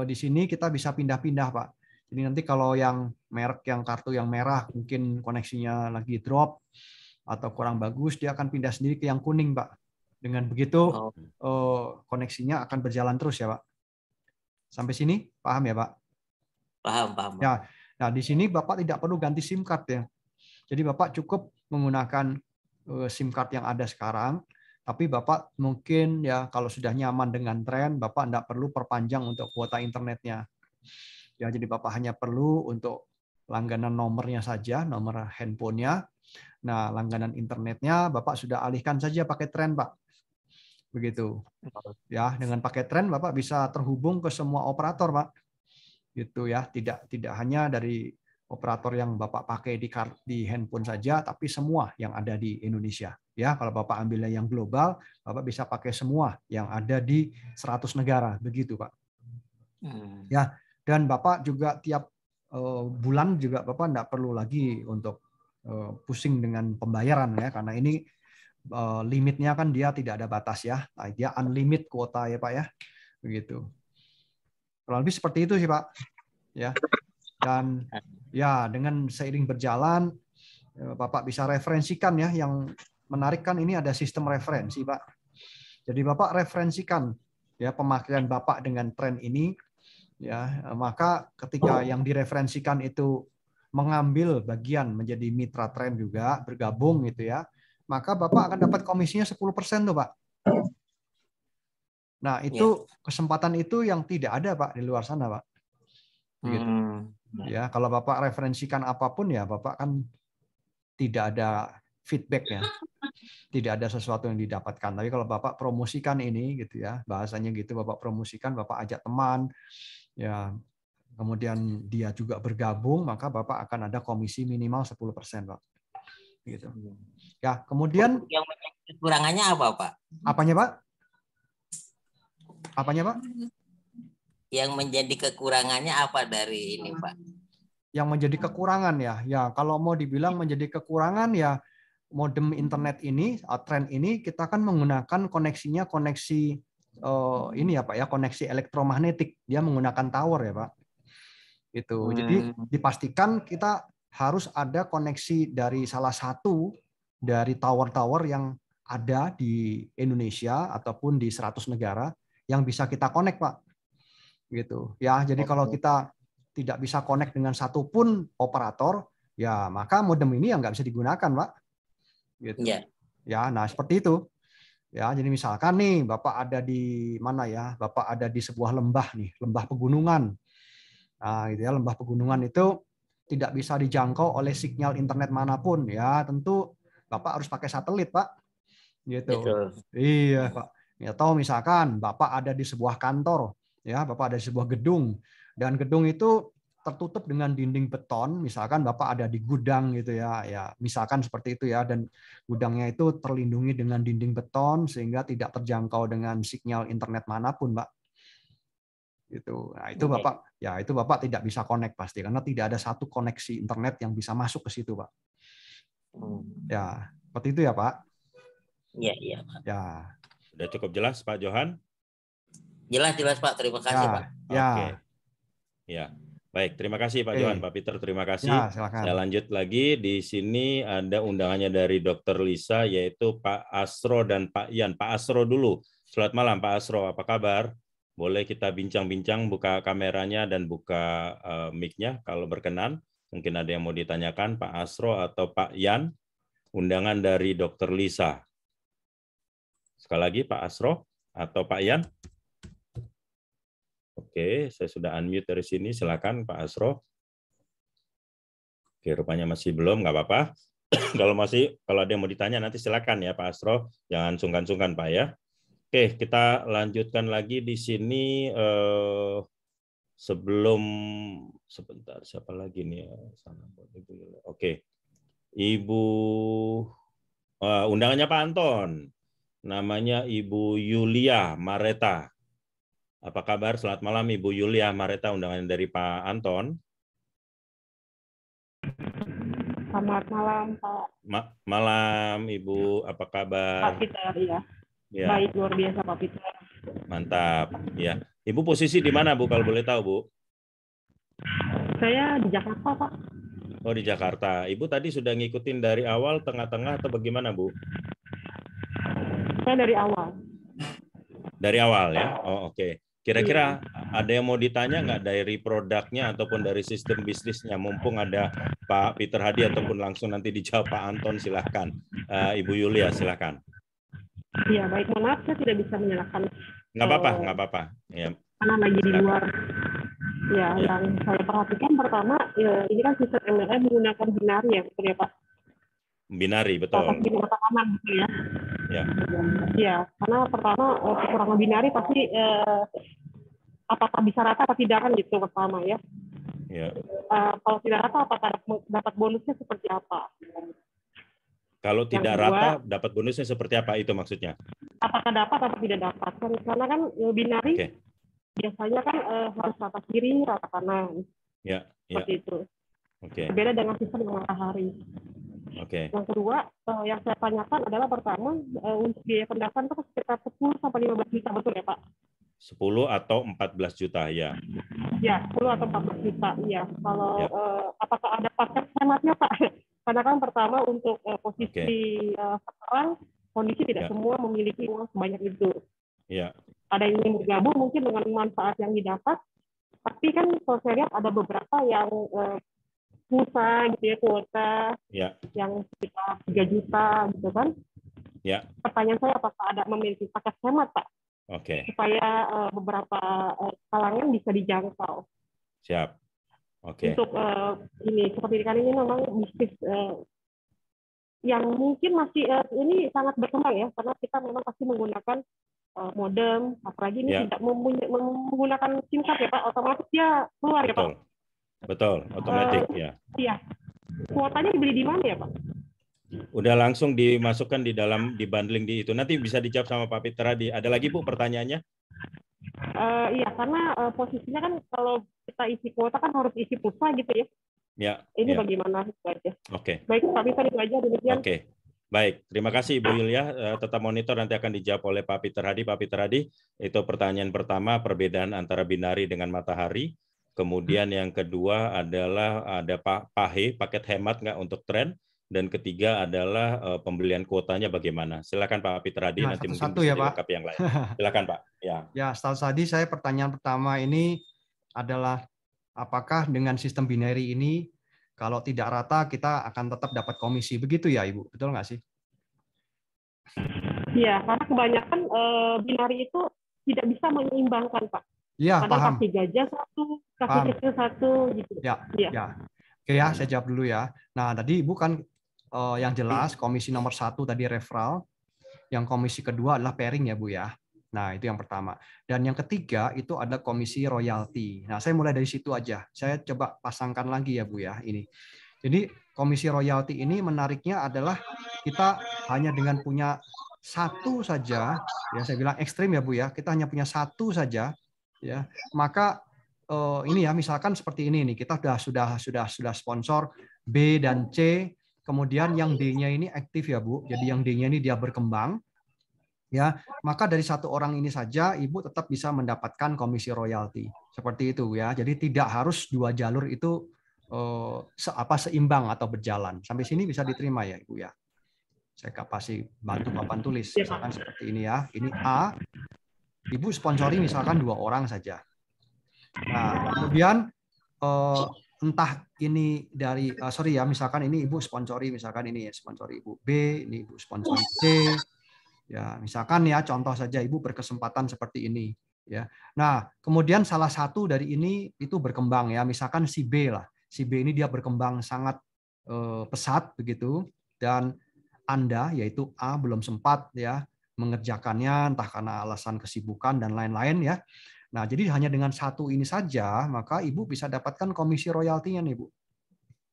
di sini kita bisa pindah-pindah, Pak. Jadi nanti kalau yang merek yang kartu yang merah mungkin koneksinya lagi drop atau kurang bagus, dia akan pindah sendiri ke yang kuning, Pak. Dengan begitu koneksinya akan berjalan terus ya, Pak. Sampai sini paham ya, Pak? Paham. Ya, nah di sini Bapak tidak perlu ganti SIM card ya. Jadi Bapak cukup menggunakan SIM card yang ada sekarang, tapi Bapak mungkin ya kalau sudah nyaman dengan tren, Bapak tidak perlu perpanjang untuk kuota internetnya. Ya, jadi Bapak hanya perlu untuk langganan nomornya saja, nomor handphonenya. Nah, langganan internetnya Bapak sudah alihkan saja pakai tren, Pak. Begitu. Ya, dengan pakai tren Bapak bisa terhubung ke semua operator, Pak. Gitu ya, tidak hanya dari operator yang Bapak pakai di handphone saja, tapi semua yang ada di Indonesia. Ya, kalau Bapak ambilnya yang global, Bapak bisa pakai semua yang ada di 100 negara, begitu, Pak. Ya, dan Bapak juga tiap bulan juga Bapak tidak perlu lagi untuk pusing dengan pembayaran ya, karena ini limitnya kan dia tidak ada batas ya, nah, dia unlimited kuota ya Pak ya, begitu. Kurang lebih seperti itu sih Pak, ya. Dan ya dengan seiring berjalan Bapak bisa referensikan ya, yang menarik kan ini ada sistem referensi Pak. Jadi Bapak referensikan ya pemakaian Bapak dengan tren ini. Ya, maka ketika yang direferensikan itu mengambil bagian menjadi mitra tren juga, bergabung gitu ya, maka Bapak akan dapat komisinya 10% tuh, Pak. Nah, itu kesempatan itu yang tidak ada, Pak, di luar sana, Pak. Begitu. Ya, kalau Bapak referensikan apapun ya, Bapak kan tidak ada feedback ya. Tidak ada sesuatu yang didapatkan. Tapi kalau Bapak promosikan ini gitu ya, bahasanya gitu, Bapak promosikan, Bapak ajak teman, ya, kemudian dia juga bergabung, maka Bapak akan ada komisi minimal 10%, Pak. Gitu. Ya, kemudian yang kekurangannya apa, Pak? Apanya, Pak? Apanya, Pak? Yang menjadi kekurangannya apa dari ini, Pak? Yang menjadi kekurangan ya. Ya, kalau mau dibilang menjadi kekurangan ya modem internet ini, tren ini kita kan menggunakan koneksinya koneksi ini ya Pak ya, koneksi elektromagnetik. Dia menggunakan tower ya Pak. Itu. Jadi dipastikan kita harus ada koneksi dari salah satu dari tower-tower yang ada di Indonesia ataupun di 100 negara yang bisa kita connect Pak. Gitu. Ya, jadi kalau kita tidak bisa connect dengan satupun operator, ya maka modem ini yang nggak bisa digunakan Pak. Gitu. Ya, nah seperti itu. Ya, jadi misalkan nih Bapak ada di mana ya? Bapak ada di sebuah lembah nih, lembah pegunungan. Nah, gitu ya, lembah pegunungan itu tidak bisa dijangkau oleh sinyal internet manapun. Ya, tentu Bapak harus pakai satelit, Pak. Gitu. Betul. Iya, Pak. Ya, atau misalkan Bapak ada di sebuah kantor, ya, Bapak ada di sebuah gedung dan gedung itu tertutup dengan dinding beton, misalkan Bapak ada di gudang gitu ya misalkan seperti itu ya, dan gudangnya itu terlindungi dengan dinding beton sehingga tidak terjangkau dengan sinyal internet manapun, Pak. Gitu. Nah, itu Bapak tidak bisa connect pasti karena tidak ada satu koneksi internet yang bisa masuk ke situ, Pak. Ya, seperti itu ya, Pak. Iya, Pak. Ya. Sudah cukup jelas, Pak Johan? Jelas Pak. Terima kasih, Pak. Oke. Ya. Baik, terima kasih Pak Johan, Pak Peter, terima kasih. Ya, silakan. Saya lanjut lagi. Di sini ada undangannya dari Dr. Lisa, yaitu Pak Asro dan Pak Yan. Pak Asro dulu. Selamat malam, Pak Asro. Apa kabar? Boleh kita bincang-bincang, buka kameranya dan buka mic-nya kalau berkenan. Mungkin ada yang mau ditanyakan, Pak Asro atau Pak Yan. Undangan dari Dr. Lisa. Sekali lagi, Pak Asro atau Pak Yan. Oke, saya sudah unmute dari sini. Silakan Pak Asro. Oke, rupanya masih belum, nggak apa-apa. Kalau ada yang mau ditanya nanti silakan ya Pak Asro. Jangan sungkan-sungkan Pak ya. Oke, kita lanjutkan lagi di sini. Sebentar, siapa lagi nih? Oke, Ibu, undangannya Pak Anton. Namanya Ibu Yulia Mareta. Apa kabar? Selamat malam Ibu Yulia Mareta, undangan dari Pak Anton. Selamat malam Pak. Malam Ibu, apa kabar? Pak Peter ya. Baik, luar biasa Pak Peter. Mantap. Ya, Ibu posisi di mana Bu kalau boleh tahu Bu? Saya di Jakarta Pak. Oh di Jakarta. Ibu tadi sudah ngikutin dari awal, tengah-tengah atau bagaimana Bu? Saya dari awal. Dari awal ya? Oh oke. Kira-kira ada yang mau ditanya nggak dari produknya ataupun dari sistem bisnisnya? Mumpung ada Pak Peter Hadi ataupun langsung nanti dijawab Pak Anton, silahkan. Ibu Yulia, silahkan. Iya, baik. Maaf, saya tidak bisa menyalahkan. Nggak apa-apa. Ya. Karena lagi di luar. Ya, yang saya perhatikan pertama, ini kan sistem MLM menggunakan binari ya, betul ya Pak? Binari, betul. Pasti rekaman gitu ya. Ya. Ya, karena pertama kekurangan binari pasti apakah bisa rata atau tidak kan gitu pertama ya. Ya. Kalau tidak rata apakah dapat bonusnya seperti apa? Kalau tidak rata dapat bonusnya seperti apa itu maksudnya? Apakah dapat atau tidak dapat? Karena kan binari biasanya kan harus rata kiri, rata kanan. Ya. Seperti itu. Oke. Berbeda dengan sistem matahari. Oke. Yang kedua, yang saya tanyakan adalah pertama, untuk biaya pendaftaran itu sekitar 10 sampai 15 juta, betul ya Pak? 10 atau 14 juta, ya. Ya, 10 atau 14 juta, iya. Kalau apakah ada paket hematnya Pak? Karena kan pertama untuk posisi sekarang, kondisi tidak semua memiliki uang sebanyak itu. Ya. Ada yang ingin bergabung mungkin dengan manfaat yang didapat, tapi kan kalau saya lihat ada beberapa yang pulsa gitu ya, kuota yang sekitar 3 juta gitu kan. Ya. Pertanyaan saya apakah ada memiliki paket hemat Pak? Oke. Supaya beberapa kalangan bisa dijangkau. Siap. Oke. Untuk ini pendidikan ini memang bisnis yang mungkin masih ini sangat berkembang ya, karena kita memang pasti menggunakan modem, apalagi ini tidak menggunakan SIM card ya Pak, otomatis dia keluar ya Pak. Betul, otomatis ya. Iya. Kuotanya dibeli di mana ya Pak? Udah langsung dimasukkan di dalam dibundling di itu. Nanti bisa dijawab sama Pak Peter Hadi. Ada lagi Bu pertanyaannya? Iya, karena posisinya kan kalau kita isi kuota kan harus isi pulsa gitu ya. Ya. Ini bagaimana itu aja. Oke. Baik, Pak Peter itu aja demikian. Oke. Baik, terima kasih Ibu Yulia. Tetap monitor nanti akan dijawab oleh Pak Peter Hadi. Pak Peter Hadi, itu pertanyaan pertama, perbedaan antara binari dengan matahari. Kemudian yang kedua adalah ada PAHE, paket hemat nggak untuk tren. Dan ketiga adalah pembelian kuotanya bagaimana. Silakan Pak Peter Hadi, nanti mungkin bisa dilengkapi yang lain. Silakan Pak. Ya, Ustaz Hadi, saya pertanyaan pertama ini adalah apakah dengan sistem binari ini kalau tidak rata kita akan tetap dapat komisi. Begitu ya Ibu, betul nggak sih? Iya, karena kebanyakan binari itu tidak bisa menyeimbangkan Pak. Iya, paham. Kaki gajah satu, kaki kecil satu, gitu. Ya. Oke ya, saya jawab dulu ya. Nah, tadi Ibu kan yang jelas komisi nomor 1 tadi referral, yang komisi kedua adalah pairing ya Bu ya. Nah, itu yang pertama. Dan yang ketiga itu ada komisi royalti. Nah, saya mulai dari situ aja. Saya coba pasangkan lagi ya Bu ya ini. Jadi komisi royalti ini menariknya adalah kita hanya dengan punya satu saja, ya saya bilang ekstrim ya Bu ya, kita hanya punya satu saja, ya maka ini ya misalkan seperti ini nih, kita sudah sponsor B dan C, kemudian yang D-nya ini aktif ya Bu, jadi yang D-nya ini dia berkembang, ya maka dari satu orang ini saja Ibu tetap bisa mendapatkan komisi royalti seperti itu ya. Jadi tidak harus dua jalur itu seimbang atau berjalan. Sampai sini bisa diterima ya Ibu ya. Saya kasih bantu papan tulis misalkan seperti ini ya. Ini A, Ibu sponsori misalkan 2 orang saja. Nah kemudian entah ini dari sorry ya misalkan ini Ibu sponsori misalkan ini ya sponsori Ibu B, ini Ibu sponsori C. Ya, misalkan ya contoh saja Ibu berkesempatan seperti ini ya. Nah, kemudian salah satu dari ini itu berkembang ya, misalkan si B lah. Si B ini dia berkembang sangat pesat begitu dan Anda yaitu A belum sempat ya mengerjakannya entah karena alasan kesibukan dan lain-lain ya. Nah, jadi hanya dengan satu ini saja maka Ibu bisa dapatkan komisi royaltinya nih, Bu.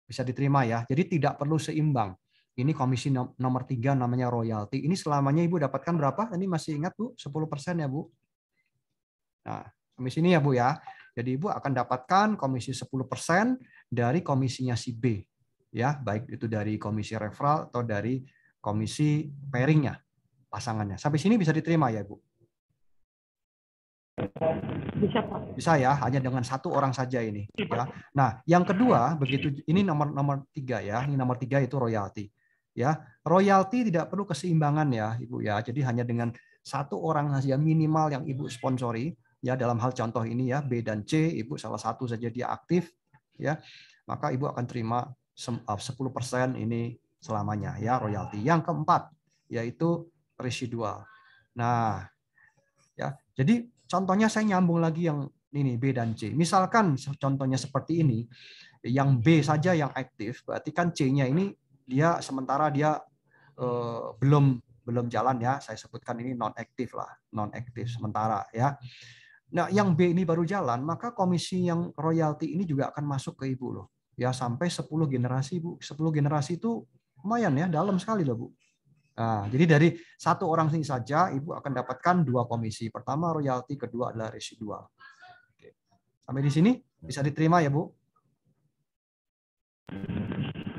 Bisa diterima ya. Jadi tidak perlu seimbang. Ini komisi nomor 3 namanya royalti. Ini selamanya Ibu dapatkan berapa? Ini masih ingat Bu? 10% ya Bu. Nah, komisi ini ya Bu ya. Jadi Ibu akan dapatkan komisi 10% dari komisinya si B. Ya, baik itu dari komisi referral atau dari komisi pairingnya, pasangannya. Sampai sini bisa diterima ya Bu? Bisa Pak. Bisa ya, hanya dengan satu orang saja ini. Ya. Nah, yang kedua begitu ini nomor 3 ya. Ini nomor 3 itu royalti. Ya, royalti tidak perlu keseimbangan ya, Ibu ya. Jadi hanya dengan satu orang saja minimal yang Ibu sponsori ya dalam hal contoh ini ya B dan C, Ibu salah satu saja dia aktif ya. Maka Ibu akan terima 10% ini selamanya ya royalti. Yang keempat yaitu residual. Nah, ya. Jadi contohnya saya nyambung lagi yang ini B dan C. Misalkan contohnya seperti ini, yang B saja yang aktif, berarti kan C-nya ini dia sementara dia belum jalan ya. Saya sebutkan ini non aktif lah, non aktif sementara ya. Nah, yang B ini baru jalan, maka komisi yang royalti ini juga akan masuk ke Ibu loh. Ya sampai 10 generasi Bu. 10 generasi itu lumayan ya, dalam sekali loh Bu. Nah, jadi dari satu orang ini saja Ibu akan dapatkan 2 komisi. Pertama royalti, kedua adalah residual. Oke. Sampai di sini bisa diterima ya Bu?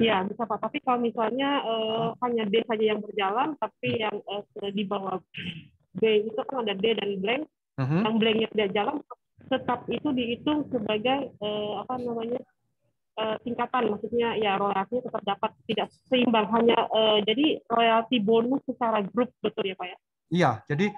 Iya, bisa Pak. Tapi kalau misalnya hanya D saja yang berjalan, tapi yang di bawah B itu kan ada D dan blank, yang blanknya tidak jalan, tetap itu dihitung sebagai tingkatan, maksudnya ya royalti tetap dapat tidak seimbang, hanya jadi royalti bonus secara grup, betul ya Pak ya? Iya, jadi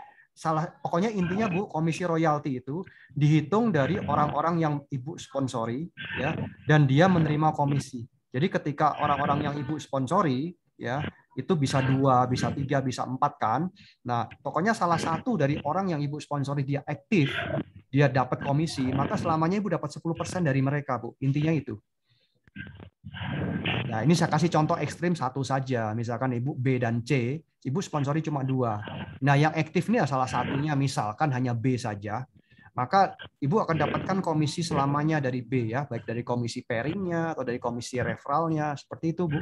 pokoknya intinya Bu, komisi royalti itu dihitung dari orang-orang yang Ibu sponsori ya, dan dia menerima komisi. Jadi ketika orang-orang yang Ibu sponsori ya itu bisa 2, bisa 3, bisa 4 kan. Nah, pokoknya salah satu dari orang yang Ibu sponsori dia aktif, dia dapat komisi, maka selamanya Ibu dapat 10% dari mereka, Bu. Intinya itu. Nah, ini saya kasih contoh ekstrim satu saja. Misalkan Ibu B dan C, Ibu sponsori cuma 2. Nah, yang aktif ini salah satunya misalkan hanya B saja. Maka Ibu akan dapatkan komisi selamanya dari B ya, baik dari komisi pairingnya atau dari komisi referralnya, seperti itu Bu.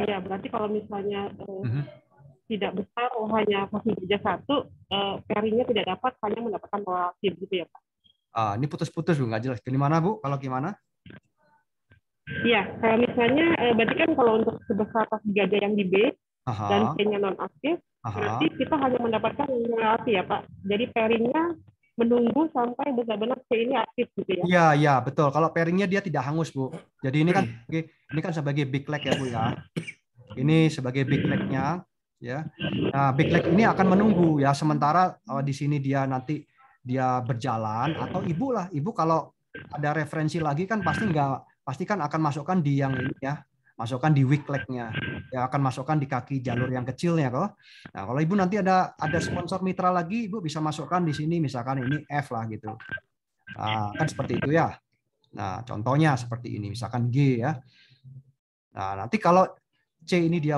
Ya, berarti kalau misalnya tidak besar, hanya posisi saja 1, pairingnya tidak dapat, hanya mendapatkan royalti gitu ya Pak? Ini putus-putus Bu, nggak jelas. Gimana Bu? Kalau gimana? Iya, kalau misalnya berarti kan kalau untuk sebesar posisi gajah yang di B dan C-nya non aktif, berarti kita hanya mendapatkan royalti ya Pak. Jadi pairingnya menunggu sampai benar-benar C ini aktif gitu ya. Iya, iya, betul. Kalau pairingnya dia tidak hangus, Bu. Jadi ini kan sebagai big leg ya, Bu ya. Ini sebagai big leg-nya ya. Nah, big leg ini akan menunggu ya sementara di sini dia nanti dia berjalan atau Ibu kalau ada referensi lagi kan pasti kan akan masukkan di yang ini ya. Masukkan di weak leg-nya, ya akan masukkan di kaki jalur yang kecilnya kok. Nah, kalau Ibu nanti ada sponsor mitra lagi, Ibu bisa masukkan di sini misalkan ini F lah gitu. Nah, kan seperti itu ya. Nah, contohnya seperti ini, misalkan G ya. Nah, nanti kalau C ini dia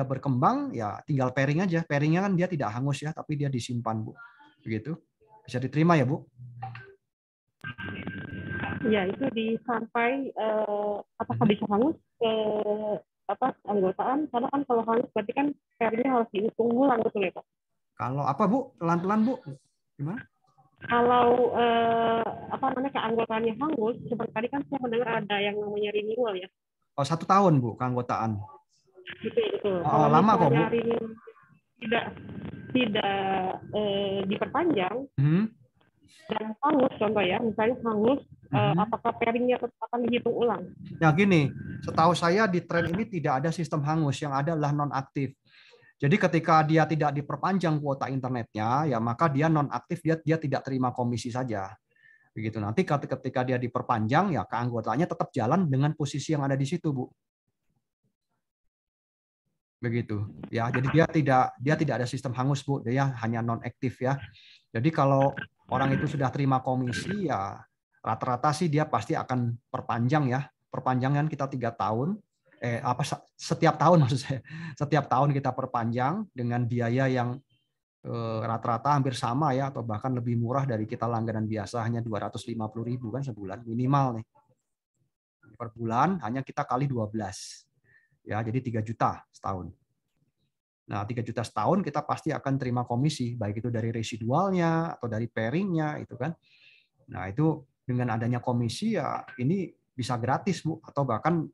berkembang, ya tinggal pairing aja. Pairingnya kan dia tidak hangus ya, tapi dia disimpan, Bu. Begitu. Bisa diterima ya, Bu? Ya, itu sampai apakah bisa hangus ke anggotaan? Karena kan kalau hangus berarti kan pairingnya harus dihitung ulang, betul ya, Pak? Kalau apa, Bu? Pelan-pelan, Bu. Gimana? Kalau keanggotaannya hangus, seperti tadi kan saya mendengar ada yang namanya renewal ya. Oh, 1 tahun, Bu, keanggotaan. Betul. Oh, Kalau lama kok, Bu. tidak diperpanjang dan hangus, contoh ya, misalnya hangus, apakah pairingnya tetap akan dihitung ulang? Ya gini, setahu saya di tren ini tidak ada sistem hangus, yang ada adalah nonaktif. Jadi ketika dia tidak diperpanjang kuota internetnya, ya maka dia nonaktif, dia tidak terima komisi saja. Begitu. Nanti ketika dia diperpanjang, ya keanggotaannya tetap jalan dengan posisi yang ada di situ, Bu. Begitu. Ya, jadi dia tidak ada sistem hangus, Bu. Dia hanya nonaktif ya. Jadi kalau orang itu sudah terima komisi, ya rata-rata sih dia pasti akan perpanjang ya. Perpanjangan kita 3 tahun. Setiap tahun maksud saya. Setiap tahun kita perpanjang dengan biaya yang rata-rata hampir sama ya, atau bahkan lebih murah dari kita langganan biasa, hanya 250.000 kan sebulan minimal nih. Per bulan hanya kita kali 12. Ya, jadi 3 juta setahun. Nah, 3 juta setahun kita pasti akan terima komisi, baik itu dari residualnya atau dari pairingnya itu kan. Nah, itu dengan adanya komisi ya ini bisa gratis, Bu, atau bahkan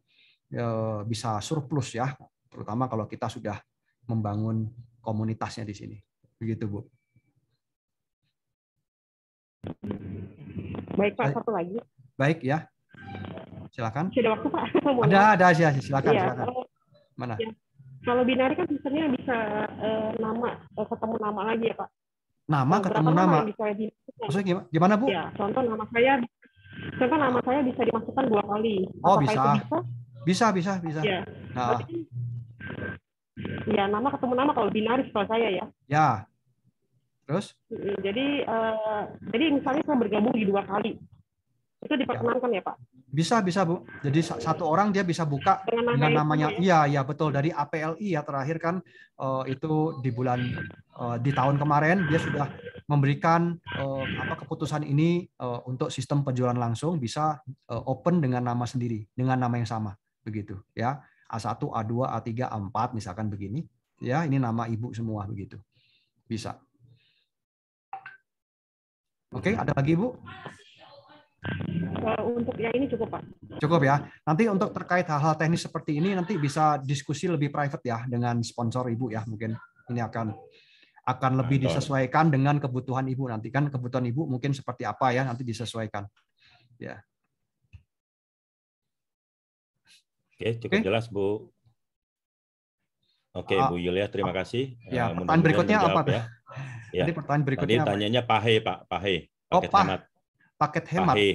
bisa surplus ya, terutama kalau kita sudah membangun komunitasnya di sini. Begitu, Bu. Baik, Pak, satu lagi. Baik ya. Silakan. Sudah waktu, Pak? Ada ya, silakan, ya, silakan. Mana? Ya. Kalau binari kan misalnya bisa ketemu nama lagi ya, Pak. Nama ketemu nama. Maksudnya gimana, Bu? Ya, contoh nama saya bisa dimasukkan 2 kali. Oh, apakah bisa. Itu bisa. Ya. Nah. Ya, nama ketemu nama kalau binaris kalau saya ya. Ya. Terus? Jadi misalnya saya bergabung di 2 kali. Itu diperkenankan ya, Pak? Bisa, Bu. Jadi satu orang dia bisa buka dengan namanya, ya? Iya, betul, dari APLI ya terakhir kan itu di tahun kemarin dia sudah memberikan keputusan ini untuk sistem penjualan langsung bisa open dengan nama sendiri, dengan nama yang sama, begitu ya. A1, A2, A3, A4 misalkan begini. Ya, ini nama Ibu semua begitu. Bisa. Oke, ada lagi, Bu? Untuk yang ini cukup, Pak. Cukup ya. Nanti untuk terkait hal-hal teknis seperti ini nanti bisa diskusi lebih private ya dengan sponsor Ibu ya. Mungkin ini akan lebih disesuaikan dengan kebutuhan Ibu nanti, kan kebutuhan Ibu mungkin seperti apa ya, nanti disesuaikan. Ya. Oke, cukup jelas, Bu. Oke, Bu Yulia, terima kasih. Ya, pertanyaan berikutnya apa, Pak? Ya. Jadi pertanyaan berikutnya tadi tanyanya Pahe, Pak. Pahe. Paket hemat. Paket hemat. Pahe.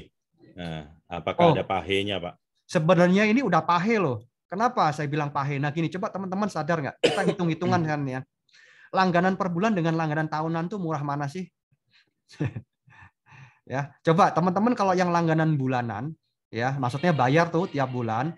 Nah, apakah ada pahenya, Pak? Sebenarnya ini udah pahe loh. Kenapa saya bilang pahe? Nah gini, coba teman-teman sadar nggak? Kita hitung-hitungan kan ya. Langganan per bulan dengan langganan tahunan tuh murah mana sih? Ya, coba teman-teman kalau yang langganan bulanan, ya maksudnya bayar tuh tiap bulan,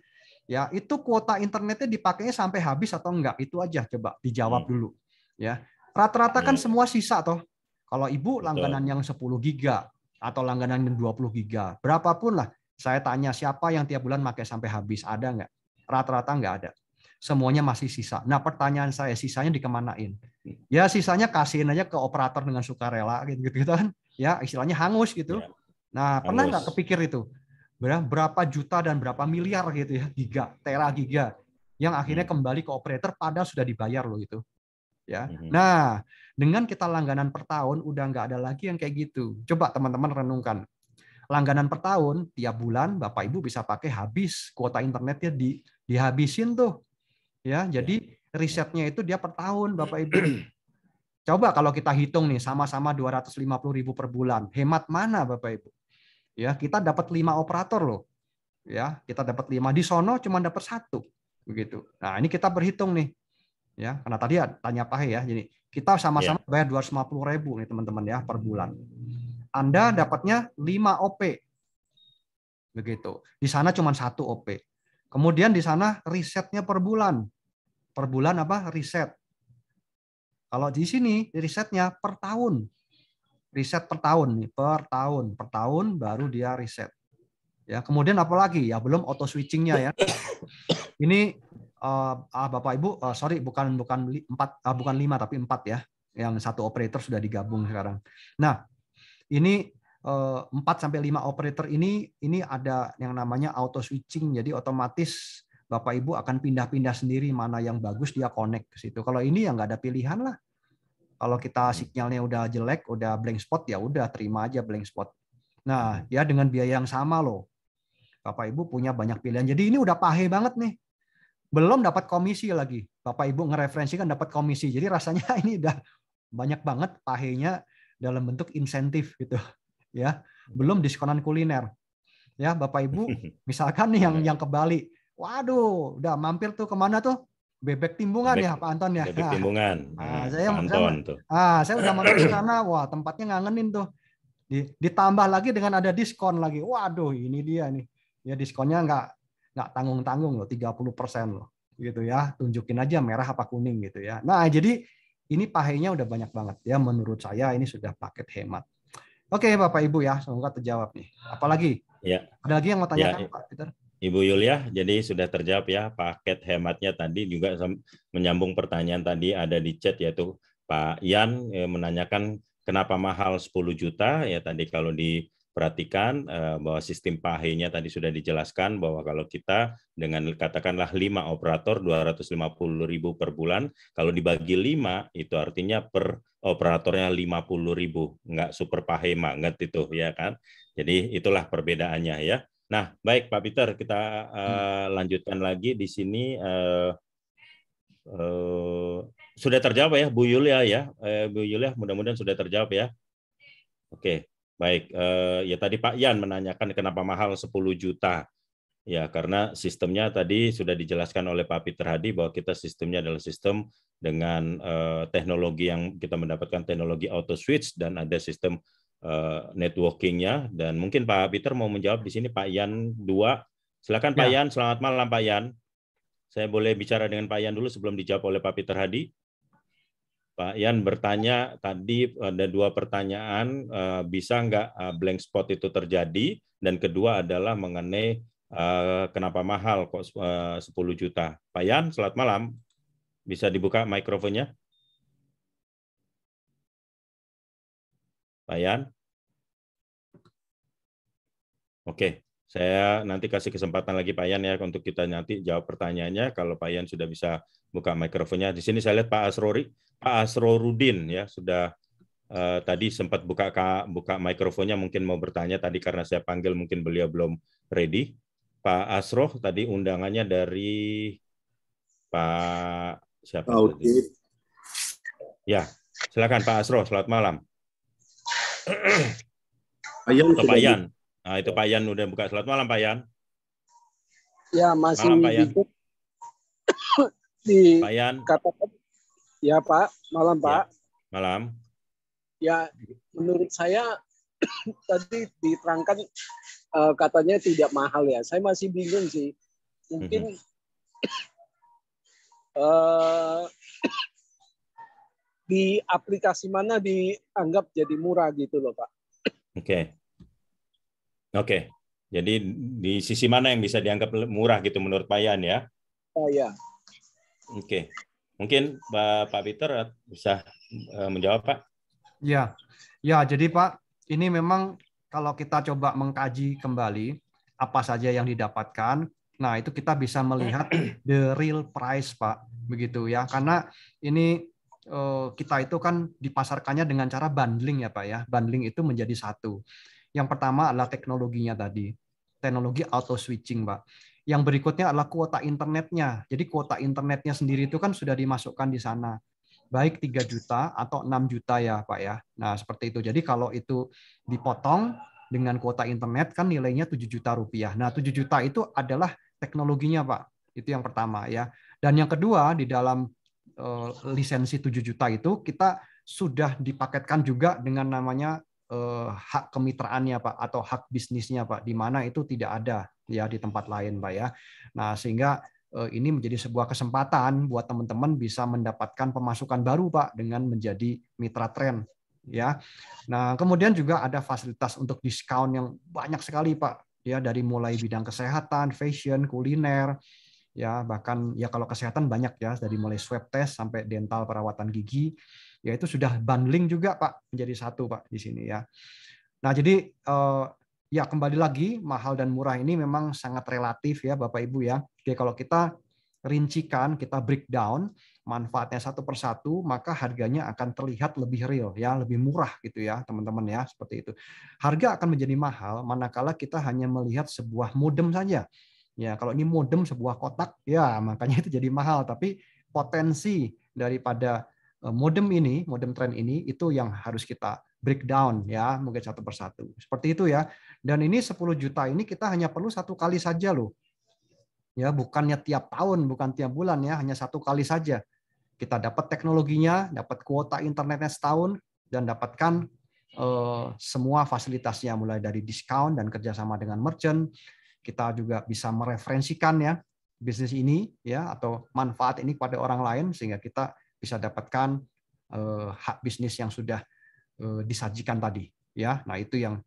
ya itu kuota internetnya dipakainya sampai habis atau enggak? Itu aja coba dijawab dulu. Ya, rata-rata kan semua sisa toh. Kalau Ibu langganan yang 10 giga atau langganan 20 giga, berapapun lah. Saya tanya siapa yang tiap bulan pakai sampai habis, ada nggak? Rata-rata nggak ada. Semuanya masih sisa. Nah pertanyaan saya, sisanya dikemanain? Ya sisanya kasihin aja ke operator dengan sukarela, gitu kan? Ya istilahnya hangus gitu. Nah pernah nggak kepikir itu? Berapa juta dan berapa miliar gitu ya, giga, tera giga, yang akhirnya kembali ke operator padahal sudah dibayar loh itu. Ya. Nah, dengan kita langganan per tahun udah nggak ada lagi yang kayak gitu. Coba teman-teman renungkan. Langganan per tahun tiap bulan Bapak Ibu bisa pakai habis kuota internetnya dihabisin tuh. Ya, jadi risetnya itu dia per tahun Bapak Ibu. Coba kalau kita hitung nih sama-sama 250.000 per bulan. Hemat mana Bapak Ibu? Ya, kita dapat 5 operator loh. Ya, kita dapat 5 di sono cuma dapat 1 begitu. Nah, ini kita berhitung nih. Ya, karena tadi tanya Pak ya, jadi kita sama-sama bayar 250.000 nih teman-teman ya per bulan. Anda dapatnya 5 OP. Begitu. Di sana cuma 1 OP. Kemudian di sana risetnya per bulan. per bulan apa? Riset. Kalau di sini risetnya per tahun. Riset per tahun nih, per tahun baru dia riset. Ya, kemudian apa lagi? Ya belum auto switchingnya ya. Ini Bapak Ibu, sorry bukan 4, bukan 5 tapi 4 ya. Yang satu operator sudah digabung sekarang. Nah, ini 4 sampai 5 operator ini ada yang namanya auto switching. Jadi otomatis Bapak Ibu akan pindah-pindah sendiri mana yang bagus dia connect ke situ. Kalau ini ya nggak ada pilihan lah. Kalau kita sinyalnya udah jelek, udah blank spot, ya udah terima aja blank spot. Nah, ya dengan biaya yang sama loh. Bapak Ibu punya banyak pilihan. Jadi ini udah pahe banget nih. Belum dapat komisi lagi. Bapak Ibu ngereferensikan dapat komisi. Jadi rasanya ini udah banyak banget pahenya dalam bentuk insentif gitu. Ya, belum diskonan kuliner. Ya, Bapak Ibu, misalkan nih yang ke Bali. Waduh, udah mampir tuh kemana tuh? Bebek Timbungan ya Pak Anton ya. Bebek Timbungan. Saya udah mampir ke sana. Wah, tempatnya ngangenin tuh. Ditambah lagi dengan ada diskon lagi. Waduh, ini dia nih. Ya diskonnya nggak tanggung-tanggung loh, 30% loh. Gitu ya. Tunjukin aja merah apa kuning gitu ya. Nah, jadi ini pahenya udah banyak banget ya. Menurut saya ini sudah paket hemat. Oke, Bapak Ibu ya, semoga terjawab nih. Apalagi? Ya. Ada lagi yang mau tanyakan, ya, Pak Peter? Ibu Yulia, jadi sudah terjawab ya paket hematnya tadi, juga menyambung pertanyaan tadi ada di chat, yaitu Pak Yan menanyakan kenapa mahal 10 juta, ya tadi kalau diperhatikan bahwa sistem pahenya tadi sudah dijelaskan bahwa kalau kita dengan katakanlah 5 operator 250.000 per bulan, kalau dibagi 5 itu artinya per operatornya 50.000, nggak super pahe banget itu ya kan. Jadi itulah perbedaannya ya. Nah, baik Pak Peter, kita lanjutkan lagi di sini. Sudah terjawab ya, Bu Yulia ya, Bu Yulia, mudah-mudahan sudah terjawab ya. Oke, baik. Ya tadi Pak Yan menanyakan kenapa mahal 10 juta. Ya, karena sistemnya tadi sudah dijelaskan oleh Pak Peter Hadi bahwa kita sistemnya adalah sistem dengan teknologi yang kita mendapatkan teknologi auto switch dan ada sistem networking-nya, dan mungkin Pak Peter mau menjawab di sini. Pak Yan 2, silakan Pak Yan. Selamat malam Pak Yan. Saya boleh bicara dengan Pak Yan dulu sebelum dijawab oleh Pak Peter Hadi. Pak Yan bertanya tadi ada 2 pertanyaan, bisa nggak blank spot itu terjadi, dan kedua adalah mengenai kenapa mahal kok 10 juta. Pak Yan, selamat malam. Bisa dibuka mikrofonnya? Pak Yan? Oke, saya nanti kasih kesempatan lagi Pak Yan ya untuk kita nanti jawab pertanyaannya kalau Pak Yan sudah bisa buka mikrofonnya. Di sini saya lihat Pak Asrorudin ya sudah tadi sempat buka mikrofonnya, mungkin mau bertanya tadi karena saya panggil mungkin beliau belum ready. Pak Asro tadi undangannya dari Pak siapa tadi? Ya, silakan Pak Asro, selamat malam. Pak Yan. Nah, itu Pak Yan udah buka. Selamat malam Pak Yan. Ya, masih malam, Pak Yan. Pak Yan. Katakan. Ya Pak, malam Pak. Ya, malam. Ya, menurut saya tadi diterangkan katanya tidak mahal ya. Saya masih bingung sih. Mungkin di aplikasi mana dianggap jadi murah gitu loh Pak. Oke. Jadi di sisi mana yang bisa dianggap murah gitu menurut Pak Yan ya? Ya. Oke. Mungkin Pak Peter bisa menjawab Pak? Ya, jadi Pak, ini memang kalau kita coba mengkaji kembali apa saja yang didapatkan, nah itu kita bisa melihat the real price Pak, begitu ya. Karena ini kita itu kan dipasarkannya dengan cara bundling ya Pak ya. Bundling itu menjadi satu. Yang pertama adalah teknologinya tadi, teknologi auto switching Pak. Yang berikutnya adalah kuota internetnya. Jadi kuota internetnya sendiri itu kan sudah dimasukkan di sana. Baik 3 juta atau 6 juta ya Pak ya. Nah seperti itu. Jadi kalau itu dipotong dengan kuota internet kan nilainya 7 juta rupiah. Nah 7 juta itu adalah teknologinya Pak. Itu yang pertama ya. Dan yang kedua di dalam lisensi 7 juta itu kita sudah dipaketkan juga dengan namanya hak kemitraannya Pak atau hak bisnisnya Pak, di mana itu tidak ada ya di tempat lain Pak ya. Nah sehingga ini menjadi sebuah kesempatan buat teman-teman bisa mendapatkan pemasukan baru Pak dengan menjadi mitra Trend ya. Nah, kemudian juga ada fasilitas untuk diskon yang banyak sekali Pak ya, dari mulai bidang kesehatan, fashion, kuliner ya, bahkan ya kalau kesehatan banyak ya, dari mulai swab test sampai dental, perawatan gigi ya, itu sudah bundling juga Pak menjadi satu Pak di sini ya. Nah, jadi ya kembali lagi mahal dan murah ini memang sangat relatif ya Bapak Ibu ya. Oke, kalau kita rincikan, kita breakdown manfaatnya satu persatu, maka harganya akan terlihat lebih real ya, lebih murah gitu ya teman-teman ya, seperti itu. Harga akan menjadi mahal manakala kita hanya melihat sebuah modem saja. Ya, kalau ini modem sebuah kotak ya makanya itu jadi mahal, tapi potensi daripada modem ini, modem Trend ini itu yang harus kita breakdown ya, mungkin satu persatu. Seperti itu ya. Dan ini 10 juta ini kita hanya perlu satu kali saja loh. Ya, bukannya tiap tahun, bukan tiap bulan ya, hanya satu kali saja. Kita dapat teknologinya, dapat kuota internetnya setahun, dan dapatkan semua fasilitasnya mulai dari diskon dan kerjasama dengan merchant. Kita juga bisa mereferensikan ya bisnis ini ya, atau manfaat ini kepada orang lain sehingga kita bisa dapatkan hak bisnis yang sudah disajikan tadi ya. Nah, itu yang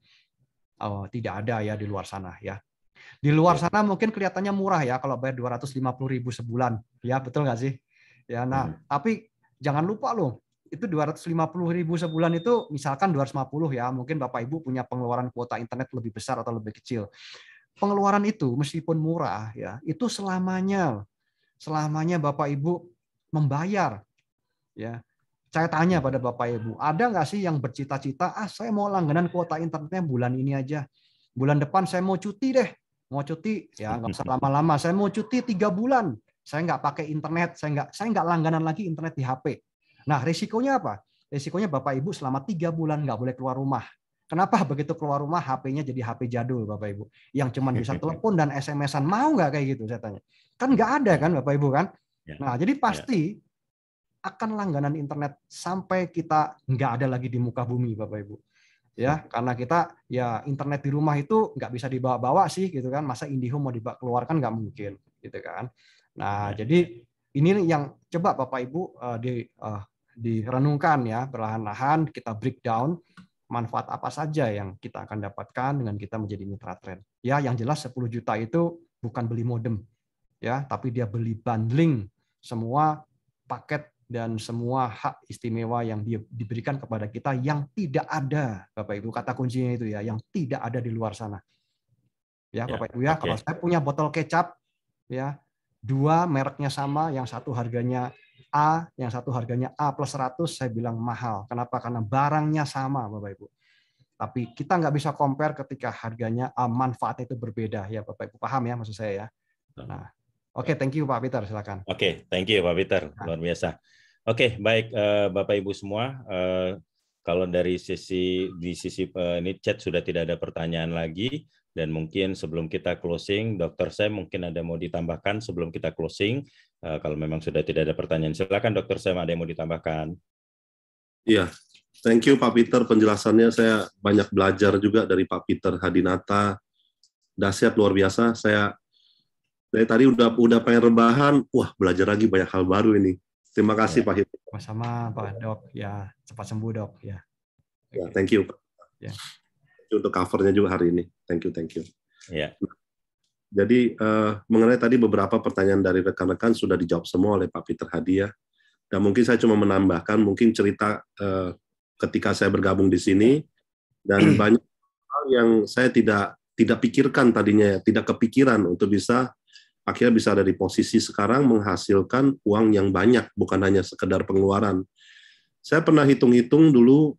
tidak ada ya di luar sana ya. Di luar sana mungkin kelihatannya murah ya kalau bayar 250.000 sebulan ya, betul nggak sih ya. Nah, tapi jangan lupa loh, itu 250.000 sebulan itu misalkan 250 ya, mungkin Bapak Ibu punya pengeluaran kuota internet lebih besar atau lebih kecil. Pengeluaran itu meskipun murah ya, itu selamanya Bapak Ibu membayar ya. Saya tanya pada Bapak Ibu, ada nggak sih yang bercita-cita, saya mau langganan kuota internetnya bulan ini aja, bulan depan saya mau cuti deh, mau cuti ya nggak usah lama-lama, saya mau cuti 3 bulan, saya nggak pakai internet, saya nggak langganan lagi internet di HP. Nah, risikonya apa? Risikonya Bapak Ibu selama 3 bulan nggak boleh keluar rumah. Kenapa? Begitu keluar rumah HP-nya jadi HP jadul Bapak Ibu, yang cuma bisa telepon dan SMS-an. Mau nggak kayak gitu? Saya tanya. Kan nggak ada kan Bapak Ibu kan? Nah, jadi pasti akan langganan internet sampai kita nggak ada lagi di muka bumi Bapak Ibu. Ya, karena kita ya internet di rumah itu nggak bisa dibawa-bawa sih gitu kan. Masa IndiHome mau dibawa keluar kan nggak mungkin gitu kan. Nah, jadi ini yang coba Bapak Ibu direnungkan ya, perlahan-lahan kita breakdown manfaat apa saja yang kita akan dapatkan dengan kita menjadi mitra Trend. Ya, yang jelas 10 juta itu bukan beli modem ya, tapi dia beli bundling semua paket dan semua hak istimewa yang diberikan kepada kita yang tidak ada, Bapak Ibu, kata kuncinya itu ya, yang tidak ada di luar sana. Ya, Bapak Ibu ya, kalau saya punya botol kecap ya, 2 mereknya sama, yang satu harganya A, yang satu harganya A plus 100, saya bilang mahal. Kenapa? Karena barangnya sama, Bapak Ibu. Tapi kita nggak bisa compare ketika harganya, manfaatnya itu berbeda ya, Bapak Ibu. Paham ya maksud saya ya? Nah, oke, thank you Pak Peter, silakan. Oke, thank you Pak Peter, luar biasa. Oke, baik Bapak Ibu semua, kalau dari sisi ini chat sudah tidak ada pertanyaan lagi, dan mungkin sebelum kita closing, Dr. Sam mungkin ada mau ditambahkan sebelum kita closing. Kalau memang sudah tidak ada pertanyaan, silakan Dr. Sam, ada yang mau ditambahkan. Iya, thank you Pak Peter, penjelasannya saya banyak belajar juga dari Pak Peter Hadinata, dahsyat luar biasa. Saya dari tadi udah pengen rebahan, wah belajar lagi banyak hal baru ini. Terima kasih Pak Hidayat. Sama Pak Dok, ya cepat sembuh Dok ya. Ya, thank you Pak. Ya. Untuk covernya juga hari ini, thank you. Ya. Jadi mengenai tadi beberapa pertanyaan dari rekan-rekan sudah dijawab semua oleh Pak Peter Hadi ya. Dan mungkin saya cuma menambahkan mungkin cerita ketika saya bergabung di sini dan banyak hal yang saya tidak pikirkan tadinya, tidak kepikiran untuk akhirnya bisa ada di posisi sekarang menghasilkan uang yang banyak, bukan hanya sekedar pengeluaran. Saya pernah hitung-hitung dulu,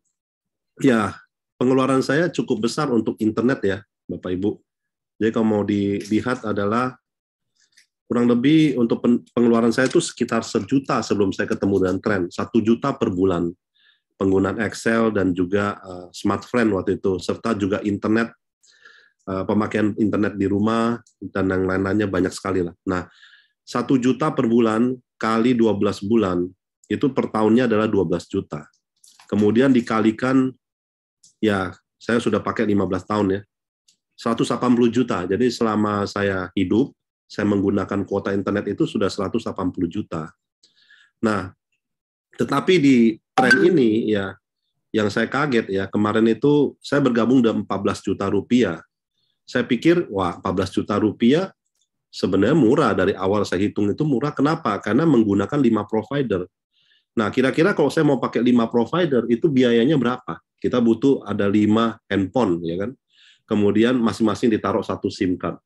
ya pengeluaran saya cukup besar untuk internet ya, Bapak Ibu. Jadi kalau mau dilihat adalah kurang lebih untuk pengeluaran saya itu sekitar 1 juta sebelum saya ketemu dengan Trend, 1 juta per bulan. Penggunaan Excel dan juga smartphone waktu itu, serta juga internet, pemakaian internet di rumah dan yang lain-lainnya banyak sekali lah. Nah, 1 juta per bulan kali 12 bulan itu per tahunnya adalah 12 juta. Kemudian dikalikan, ya saya sudah pakai 15 tahun ya, 180 juta. Jadi selama saya hidup saya menggunakan kuota internet itu sudah 180 juta. Nah, tetapi di tren ini ya, yang saya kaget ya, kemarin itu saya bergabung dengan 14 juta rupiah. Saya pikir, wah 14 juta rupiah sebenarnya murah, dari awal saya hitung itu murah. Kenapa? Karena menggunakan 5 provider. Nah, kira-kira kalau saya mau pakai 5 provider, itu biayanya berapa? Kita butuh ada 5 handphone, ya kan? Kemudian masing-masing ditaruh 1 SIM card.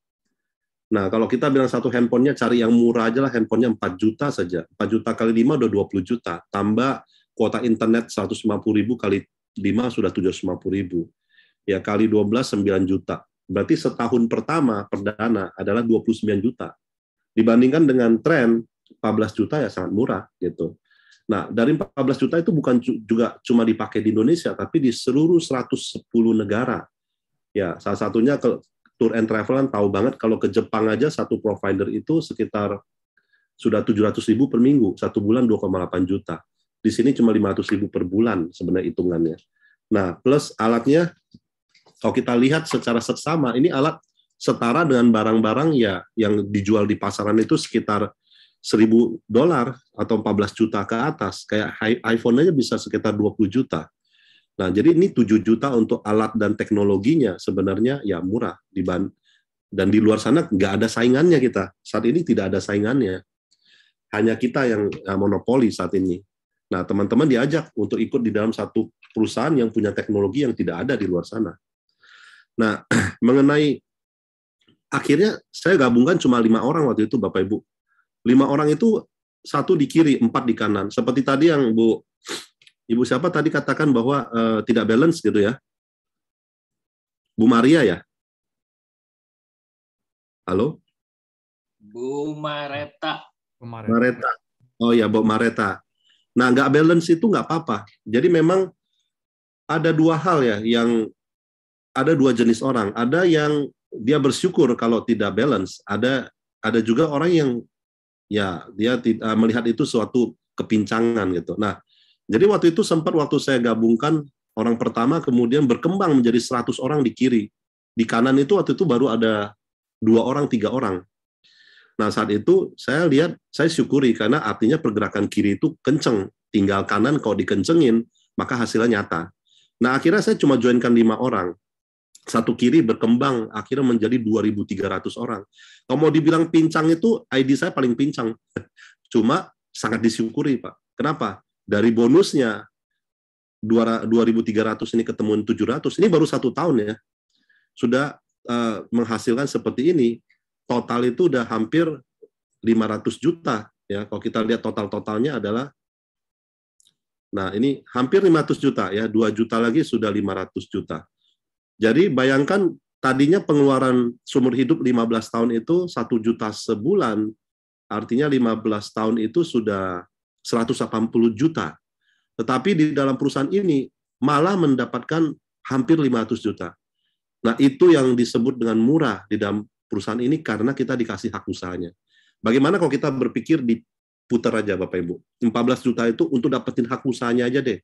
Nah, kalau kita bilang satu handphonenya cari yang murah aja lah, handphonenya 4 juta saja. 4 juta kali 5 udah 20 juta. Tambah kuota internet 150.000 kali 5 sudah 750.000. Ya, kali 12 9 juta. Berarti setahun pertama perdana adalah 29 juta. Dibandingkan dengan tren 14 juta ya sangat murah gitu. Nah, dari 14 juta itu bukan juga cuma dipakai di Indonesia, tapi di seluruh 110 negara. Ya, salah satunya ke Tour and Travel tahu banget kalau ke Jepang aja satu provider itu sekitar sudah 700.000 per minggu, 1 bulan 2,8 juta. Di sini cuma 500.000 per bulan sebenarnya hitungannya. Nah, plus alatnya, kalau kita lihat secara seksama, ini alat setara dengan barang-barang ya yang dijual di pasaran itu sekitar $1.000 atau 14 juta ke atas. Kayak iPhone aja bisa sekitar 20 juta. Nah, jadi ini 7 juta untuk alat dan teknologinya sebenarnya ya murah. Dan di luar sana nggak ada saingannya kita. Saat ini tidak ada saingannya. Hanya kita yang monopoli saat ini. Nah, teman-teman diajak untuk ikut di dalam satu perusahaan yang punya teknologi yang tidak ada di luar sana. Nah, mengenai akhirnya saya gabungkan cuma 5 orang waktu itu, Bapak Ibu. 5 orang itu 1 di kiri, 4 di kanan. Seperti tadi yang Ibu siapa tadi katakan bahwa tidak balance gitu ya? Bu Maria ya? Halo? Bu Mareta. Mareta. Oh ya, Bu Mareta. Nah, nggak balance itu nggak apa-apa. Jadi memang ada 2 hal ya, yang ada 2 jenis orang. Ada yang dia bersyukur kalau tidak balance. Ada juga orang yang ya dia melihat itu suatu kepincangan gitu. Nah, jadi waktu itu sempat waktu saya gabungkan orang pertama kemudian berkembang menjadi 100 orang di kiri. Di kanan itu waktu itu baru ada 2 orang, 3 orang. Nah, saat itu saya lihat, saya syukuri karena artinya pergerakan kiri itu kenceng. Tinggal kanan kalau dikencengin, maka hasilnya nyata. Nah, akhirnya saya cuma joinkan 5 orang. 1 kiri berkembang, akhirnya menjadi 2.300 orang. Kalau mau dibilang pincang itu, ID saya paling pincang. Cuma sangat disyukuri, Pak. Kenapa? Dari bonusnya 2.300 ini ketemu 700, ini baru 1 tahun ya, sudah menghasilkan seperti ini. Total itu udah hampir 500 juta ya. Kalau kita lihat totalnya adalah, nah ini hampir 500 juta ya, 2 juta lagi sudah 500 juta. Jadi bayangkan tadinya pengeluaran seumur hidup 15 tahun itu 1 juta sebulan, artinya 15 tahun itu sudah 180 juta. Tetapi di dalam perusahaan ini malah mendapatkan hampir 500 juta. Nah, itu yang disebut dengan murah di dalam perusahaan ini karena kita dikasih hak usahanya. Bagaimana kalau kita berpikir diputar aja Bapak Ibu. 14 juta itu untuk dapetin hak usahanya aja deh.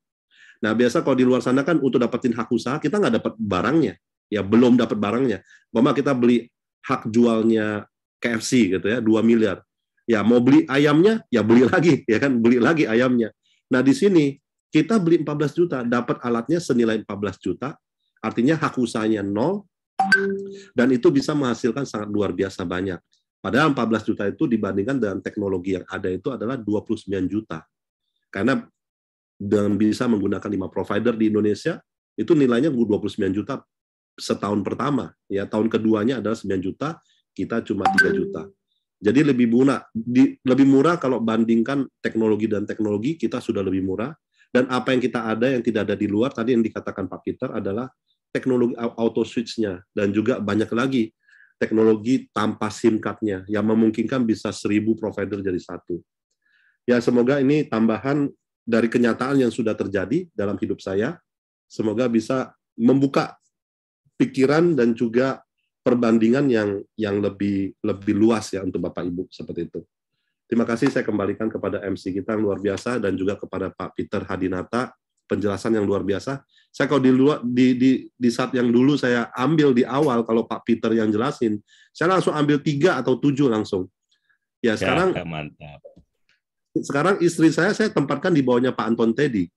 Nah, biasa kalau di luar sana kan untuk dapetin hak usaha kita nggak dapat barangnya. Ya, belum dapat barangnya. Mama kita beli hak jualnya KFC gitu ya, 2 miliar. Ya, mau beli ayamnya, ya beli lagi, ya kan, beli lagi ayamnya. Nah, di sini kita beli 14 juta, dapat alatnya senilai 14 juta, artinya hak usahanya 0, dan itu bisa menghasilkan sangat luar biasa banyak. Padahal 14 juta itu dibandingkan dengan teknologi yang ada itu adalah 29 juta. Karena dengan bisa menggunakan 5 provider di Indonesia, itu nilainya 29 juta setahun pertama. Ya, tahun keduanya adalah 9 juta, kita cuma 3 juta. Jadi lebih murah kalau bandingkan teknologi dan teknologi, kita sudah lebih murah. Dan apa yang kita ada yang tidak ada di luar, tadi yang dikatakan Pak Peter adalah teknologi auto switch-nya, dan juga banyak lagi teknologi tanpa SIM card-nya yang memungkinkan bisa 1.000 provider jadi satu. Ya, semoga ini tambahan dari kenyataan yang sudah terjadi dalam hidup saya. Semoga bisa membuka pikiran dan juga perbandingan yang lebih luas ya untuk Bapak Ibu seperti itu. Terima kasih, saya kembalikan kepada MC kita yang luar biasa dan juga kepada Pak Peter Hadinata, penjelasan yang luar biasa. Saya kalau di saat yang dulu saya ambil di awal, kalau Pak Peter yang jelasin, saya langsung ambil 3 atau 7 langsung. Ya sekarang, ya, mantap. Sekarang istri saya tempatkan di bawahnya Pak Anton Teddy.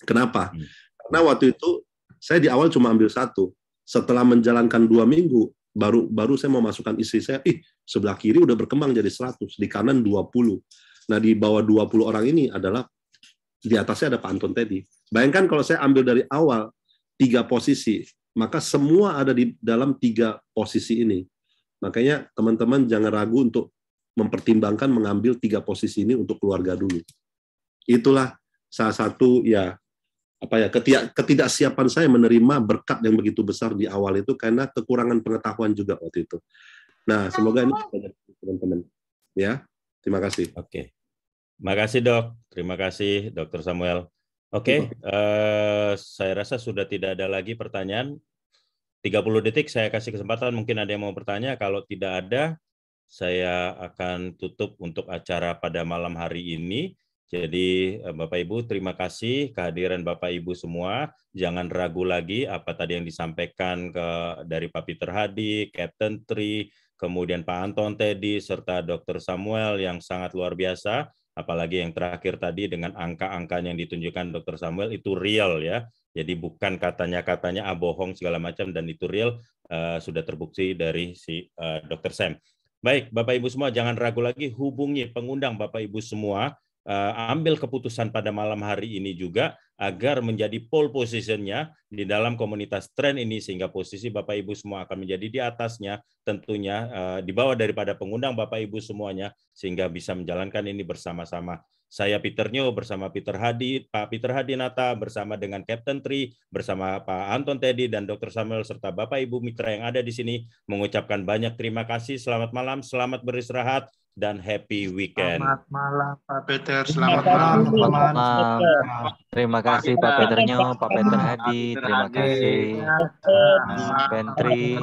Kenapa? Karena waktu itu saya di awal cuma ambil 1. Setelah menjalankan 2 minggu, baru saya mau masukkan istri saya, sebelah kiri udah berkembang jadi 100, di kanan 20. Nah, di bawah 20 orang ini adalah, di atasnya ada Pak Anton Teddy. Bayangkan kalau saya ambil dari awal 3 posisi, maka semua ada di dalam 3 posisi ini. Makanya teman-teman jangan ragu untuk mempertimbangkan mengambil 3 posisi ini untuk keluarga dulu. Itulah salah satu ketidaksiapan saya menerima berkat yang begitu besar di awal itu karena kekurangan pengetahuan juga waktu itu. Nah, semoga ini teman-teman. Ya, terima kasih. Oke. Terima kasih, Dok. Terima kasih, Dr. Samuel. Oke, saya rasa sudah tidak ada lagi pertanyaan. 30 detik saya kasih kesempatan, mungkin ada yang mau bertanya. Kalau tidak ada, saya akan tutup untuk acara pada malam hari ini. Jadi Bapak Ibu, terima kasih kehadiran Bapak Ibu semua. Jangan ragu lagi apa tadi yang disampaikan dari Pak Peter Hadi, Captain Tri, kemudian Pak Anton Teddy, serta Dr. Samuel yang sangat luar biasa. Apalagi yang terakhir tadi dengan angka-angka yang ditunjukkan Dr. Samuel itu real ya. Jadi bukan katanya bohong segala macam, dan itu real, sudah terbukti dari si Dr. Sam. Baik, Bapak Ibu semua jangan ragu lagi, hubungi pengundang Bapak Ibu semua. Ambil keputusan pada malam hari ini juga agar menjadi pole position-nya di dalam komunitas tren ini, sehingga posisi Bapak Ibu semua akan menjadi di atasnya, tentunya di bawah daripada pengundang Bapak Ibu semuanya, sehingga bisa menjalankan ini bersama-sama. Saya Peter Nyo bersama Peter Hadi, Pak Peter Hadinata bersama dengan Captain Tri, bersama Pak Anton Teddy dan Dr. Samuel serta Bapak Ibu mitra yang ada di sini mengucapkan banyak terima kasih. Selamat malam, selamat beristirahat, dan happy weekend. Selamat malam Pak Peter, selamat malam teman-teman. Terima kasih Pak Peter Nyo, Pak Peter Hadi, terima kasih Pak Pentri.